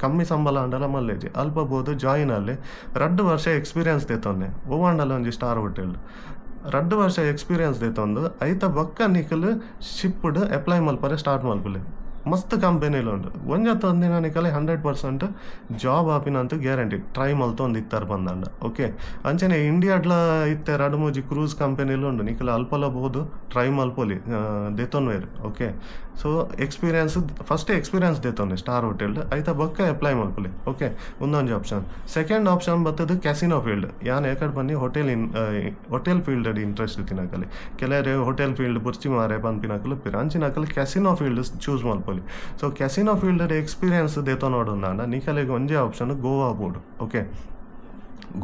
[SPEAKER 1] ಕಮ್ಮಿ ಸಂಬಳ ಅಂಡಲ ಮಲ್ಲೇಜಿ ಅಲ್ಪ ಬೋದು ಜಾಯಿನ್ ಅಲ್ಲಿ 2 ವರ್ಷ ಎಕ್ಸ್ಪೀರಿಯನ್ಸ್ ದೇತೊಂದೆ ಒವ್ವಾಂಡಲ ಒಂಜಿ ಸ್ಟಾರ್ ಹೋಟೆಲ್ 2 ವರ್ಷ ಎಕ್ಸ್ಪೀರಿಯನ್ಸ್ ದೇತೊಂದು ಐತ ಬೊಕ್ಕ ನಿಖಲ್ ಶಿಪ್ಡ್ ಅಪ್ಲೈ ಮಲ್ಪರೆ ಸ್ಟಾರ್ಟ್ ಮಲ್ಪಲೆ ಮಸ್ತ್ ಕಂಪೆನಿಲು ಉಂಡು ಒಂಜತ್ತೊಂದಿನ ನಿಕಲೆ 100% ಜಾಬ್ ಆಪಿನಂತ ಗ್ಯಾರಂಟಿ ಟ್ರೈ ಮಲ್ತೊಂದು ಇತ್ತಾರೆ ಬಂದಂಡ ಓಕೆ ಅಂಚನೆ ಇಂಡಿಯಾಡ್ಲ ಇತ್ತೆ 2-3 ಕ್ರೂಸ್ ಕಂಪೆನಿಲು ಉಂಡು ನಿಕಲೆ ಅಲ್ಪಲ ಬೋದು ಟ್ರೈ ಮಲ್ಪೊಲಿ ದೇತೊನ್ವೇರು okay so experience first experience ದೇತೊಂದೆ ಸ್ಟಾರ್ ಹೋಟೆಲ್ ಐತ ಬೊಕ್ಕ ಅಪ್ಲೈ ಮಲ್ಪೊಲಿ ಓಕೆ ಒಂದೊಂದು ಆಪ್ಷನ್ ಸೆಕೆಂಡ್ ಆಪ್ಷನ್ ಬರ್ತದೆ ಕ್ಯಾಸಿನೋ ಫೀಲ್ಡ್ ಯಾನ್ ಯಾಕಡೆ ಬನ್ನಿ ಹೋಟೆಲ್ ಫೀಲ್ಡ್ ಇಂಟ್ರೆಸ್ಟ್ ತಿನ್ನಕಲಿ ಕೆಲವರು ಹೋಟೆಲ್ ಫೀಲ್ಡ್ ಬುರ್ಚಿ ಮಾರೆ ಪನ್ಪಿನಕಲು ಪಿರ ಅಂಚಿನಕಲು ಕ್ಯಾಸಿನೋ ಫೀಲ್ಡ್ ಚೂಸ್ ಮಲ್ಪೊಲಿ ಸೊ ಕ್ಯಾಸಿನೋ ಫೀಲ್ಡ್ ಎಕ್ಸ್ಪೀರಿಯನ್ಸ್ ದೇತೋ ನೋಡೋಣ ನಿಖಲಿಗೆ ಒಂದೇ ಆಪ್ಷನ್ ಗೋವಾ ಬೋರ್ಡ್ ಓಕೆ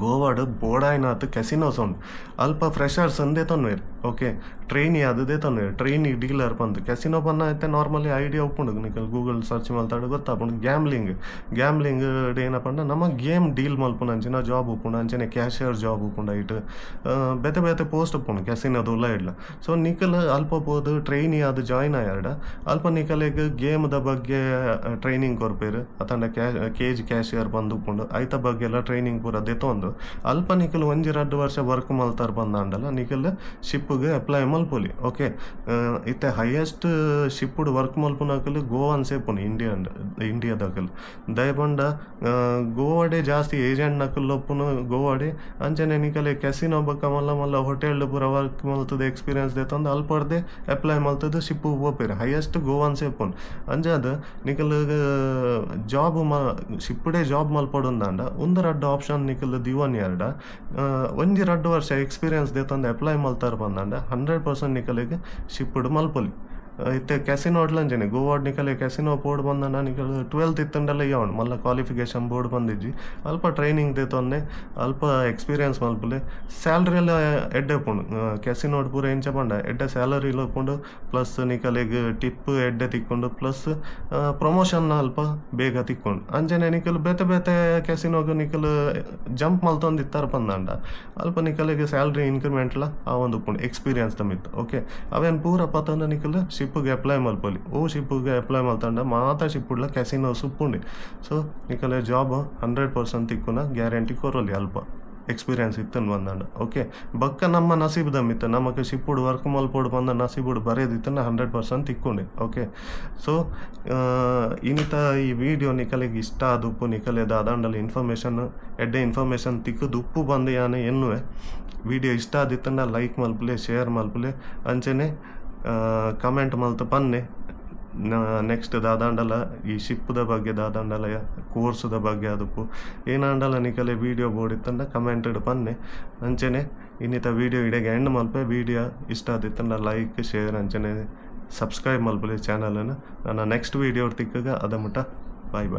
[SPEAKER 1] ಗೋವಾಡ್ ಬೋಡಾಯ್ನಾತ್ ಕ್ಯಾಸಿನೋಸ್ ಉಂಡು ಅಲ್ಪ ಫ್ರೆಶರ್ಸ್ ದೇತೊನ್ವೇರು ಓಕೆ ಟ್ರೈನಿ ಅದು ದೇತೊನ್ವೇರು ಟ್ರೈನಿ ಡೀಲರ್ ಬಂದು ಕ್ಯಾಸಿನೋ ಬನ್ನ ಐತೆ ನಾರ್ಮಲಿ ಐಡಿಯಾ ಒಪ್ಪುಂಡು ನಿಖಲ್ ಗೂಗಲ್ ಸರ್ಚ್ ಮಲ್ತಾಡು ಗೊತ್ತಾಪುಂಡು ಗ್ಯಾಮ್ಲಿಂಗ್ ಏನಪ್ಪಂಡ ನಮ್ಮ ಗೇಮ್ ಡೀಲ್ ಮಲ್ಪುಂಡು ಅಂಚಿನ ಜಾಬ್ ಉಪ್ಪುಂಡು ಅಂಚನೆ ಕ್ಯಾಶಿಯರ್ ಜಾಬ್ ಉಪ್ಪುಂಡು ಐಟ್ ಬೇತೆ ಪೋಸ್ಟ್ ಉಪ್ಪುಂಡು ಕ್ಯಾಸಿನೋದು ಉಲ್ಲ ಇಡ್ಲ ಸೊ ನಿಖಲ್ ಅಲ್ಪ ಬೋದು ಟ್ರೈನಿ ಅದು ಜಾಯಿನ್ ಆಯಾರ್ಡ ಅಲ್ಪ ನಿಖಲಿಗೆ ಗೇಮ್ದ ಬಗ್ಗೆ ಟ್ರೈನಿಂಗ್ ಕೊರ್ಪೇರು ಅತಂಡ ಕೇಜ್ ಕ್ಯಾಶಿಯರ್ ಬಂದು ಉಪ್ಪುಂಡು ಐತ ಬಗ್ಗೆ ಎಲ್ಲ ಟ್ರೈನಿಂಗ್ ಪೂರ ದೇತೊಂದು ಅಲ್ಪ ನಿಖಲ್ 1-2 ವರ್ಷ ವರ್ಕ್ ಮಲ್ತಾರ ಬಂದಾಂಡಲ ನಿಖಲ್ ಶಿಪ್ಗೆ ಅಪ್ಲೈ ಮಲ್ಪೊಲಿ ಓಕೆ ಇತ್ತೆ ಹೈಯೆಸ್ಟ್ ಶಿಪ್ಡ್ ವರ್ಕ್ ಮಲ್ಪುನಕಲ್ ಗೋವಾನ್ ಸೇಪುನು ಇಂಡಿಯಾದಾಕಲ್ ದಯಪಂಡ ಗೋವಾಡೆ ಜಾಸ್ತಿ ಏಜೆಂಟ್ ನಕಲ್ ಒಪ್ಪುನು ಗೋವಾಡೆ ಅಂಚನೆ ನಿಖಲೆ ಕ್ಯಾಸಿನೋ ಬಕ್ಕ ಮಲ್ಲ ಹೋಟೆಲ್ ಪೂರ ವರ್ಕ್ ಮಲ್ತದ ಎಕ್ಸ್ಪೀರಿಯನ್ಸ್ ದೇತಂದು ಅಲ್ಪಡ್ದೆ ಅಪ್ಲೈ ಮಲ್ತದ ಶಿಪ್ ಓಪೇರು ಹೈಯೆಸ್ಟ್ ಗೋವಾನ್ ಸೇಪುನು ಅಂಜಾದ ನಿಖಲ್ ಜಾಬ್ ಶಿಪ್ಡೆ ಜಾಬ್ ಮಲ್ಪಡೊಂದಾಂಡ 1-2 ಆಪ್ಷನ್ ನಿಖಲ್ ದಿವನ್ ಎರಡ 1-2 ವರ್ಷ ಎಕ್ಸ್ಪೀರಿಯನ್ಸ್ ದೇತಂದು ಅಪ್ಲೈ ಮಲ್ತಾರ ಬಂದಾಂಡ 100% ನಿಖಲಿಗೆ ಶಿಪ್ಡ್ ಮಲ್ಪೊಲಿ ಇತ್ತೆ ಕ್ಯಾಸಿನೋ ಅಡ್ಲಂಜನೆ ಗೋವಾಡ್ ನಿಖಲೆ ಕ್ಯಾಸಿನೋ ಬೋರ್ಡ್ ಬಂದ ನಿಖಲ್ 12th ಇತ್ತಂಡಲ್ಲ ಯಾವಣ್ ಮಲ್ಲ ಕ್ವಾಲಿಫಿಕೇಶನ್ ಬೋರ್ಡ್ ಬಂದಿಜ್ಜಿ ಅಲ್ಪ ಟ್ರೈನಿಂಗ್ ದೇತೊನ್ನೆ ಅಲ್ಪ ಎಕ್ಸ್ಪೀರಿಯನ್ಸ್ ಮಲ್ಪಲೆ ಸ್ಯಾಲ್ರಿ ಎಲ್ಲ ಎಡ್ಡೆ ಪುಂಡು ಕ್ಯಾಸಿನೋಡ್ ಪೂರ ಎಂಚ ಪಂಡ ಎಡ್ಡೆ ಸ್ಯಾಲರಿ ಲೋಪುಂಡು ಪ್ಲಸ್ ನಿಖಲಿಗೆ ಟಿಪ್ ಎಡ್ಡೆ ತಿಕ್ಕೊಂಡು ಪ್ಲಸ್ ಪ್ರಮೋಷನ್ ಅಲ್ಪ ಬೇಗ ತಿಕ್ಕೊಂಡು ಅಂಜನೆ ನಿಖಲ್ ಬೇತೆ ಕ್ಯಾಸಿನೋಗ ನಿಖಲ್ ಜಂಪ್ ಮಲ್ತೊಂದು ಇತ್ತಾರ ಬಂದಾಂಡ ಅಲ್ಪ ನಿಖಲಿಗೆ ಸ್ಯಾಲ್ರಿ ಇನ್ಕ್ರಿಮೆಂಟ್ಲ ಆ ಒಂದು ಪುಂಡು ಎಕ್ಸ್ಪೀರಿಯನ್ಸ್ ತಮ್ಮಿತ್ತು ಓಕೆ ಅವೇನು ಪೂರ ಪತಂದ ನಿಖಲ್ ಶಿಪ್ಗೆ ಅಪ್ಲೈ ಮಲ್ಪೊಲಿ ಶಿಪ್ಗೆ ಅಪ್ಲೈ ಮಲ್ತಂಡ ಮಾತಾ ಶಿಪ್ಪುಡ್ಲ ಕ್ಯಾಸಿನೋ ಸುಪ್ಪುಂಡಿ ಸೊ ನಿಖಲೆ ಜಾಬ್ 100% ತಿಕ್ಕುನ ಗ್ಯಾರಂಟಿ ಕೊರಲಿ ಅಲ್ಪ ಎಕ್ಸ್ಪೀರಿಯನ್ಸ್ ಇತ್ತನ್ ಬಂದಾಂಡ ಓಕೆ ಬಕ್ಕ ನಮ್ಮ ನಸೀಬ್ ದಮ್ಮಿತ್ತು ನಮಗೆ ಶಿಪ್ಪುಡು ವರ್ಕ್ ಮಲ್ಪೋಡು ಬಂದ ನಸೀಬುಡು ಬರೆದಿತ್ತನ್ನ 100% ತಿಕ್ಕೊಂಡೆ ಓಕೆ ಸೊ ಇನ್ನಿತ ಈ ವಿಡಿಯೋ ನಿಖಲಿಗೆ ಇಷ್ಟ ಆದುಪ್ಪು ನಿಖಲೆ ದಾದಾಂಡಲ್ಲಿ ಇನ್ಫಾರ್ಮೇಷನ್ ತಿಕ್ಕದು ಉಪ್ಪು ಬಂದು ಯಾನೆ ಎನ್ನುವೆ ವಿಡಿಯೋ ಇಷ್ಟ ಆದಿತ್ತಂಡ ಲೈಕ್ ಮಲ್ಪಲೆ ಶೇರ್ ಮಲ್ಪಲೆ ಅಂಚನೆ ಕಮೆಂಟ್ ಮಲ್ತು ಪನ್ನೆ ನೆಕ್ಸ್ಟ್ ದಾದಾಂಡಲ ಈ ಶಿಪ್ದ ಬಗ್ಗೆ ದಾದಾಂಡಲ ಕೋರ್ಸ್ದ ಬಗ್ಗೆ ಅದಪ್ಪು ಏನಾಂಡಲ ನಿಕಲೆ ವೀಡಿಯೋ ಬೋಡಿತ್ತಂಡ ಕಮೆಂಟ್ ಪನ್ನೆ ಅಂಚನೆ ಇನ್ನಿತ ವೀಡಿಯೋ ಇಡೆಗೆ ಎಂಡ್ ಮಲ್ಪೆ ವೀಡಿಯೋ ಇಷ್ಟ ಆದಿತ್ತಂಡ ಲೈಕ್ ಶೇರ್ ಅಂಚನೆ ಸಬ್ಸ್ಕ್ರೈಬ್ ಮಲ್ಪಲೆ ಚಾನಲನ್ನು ನನ್ನ ನೆಕ್ಸ್ಟ್ ವೀಡಿಯೋ ತಿಕ್ಕಗ ಅದ ಮುಟ್ಟ ಬಾಯ್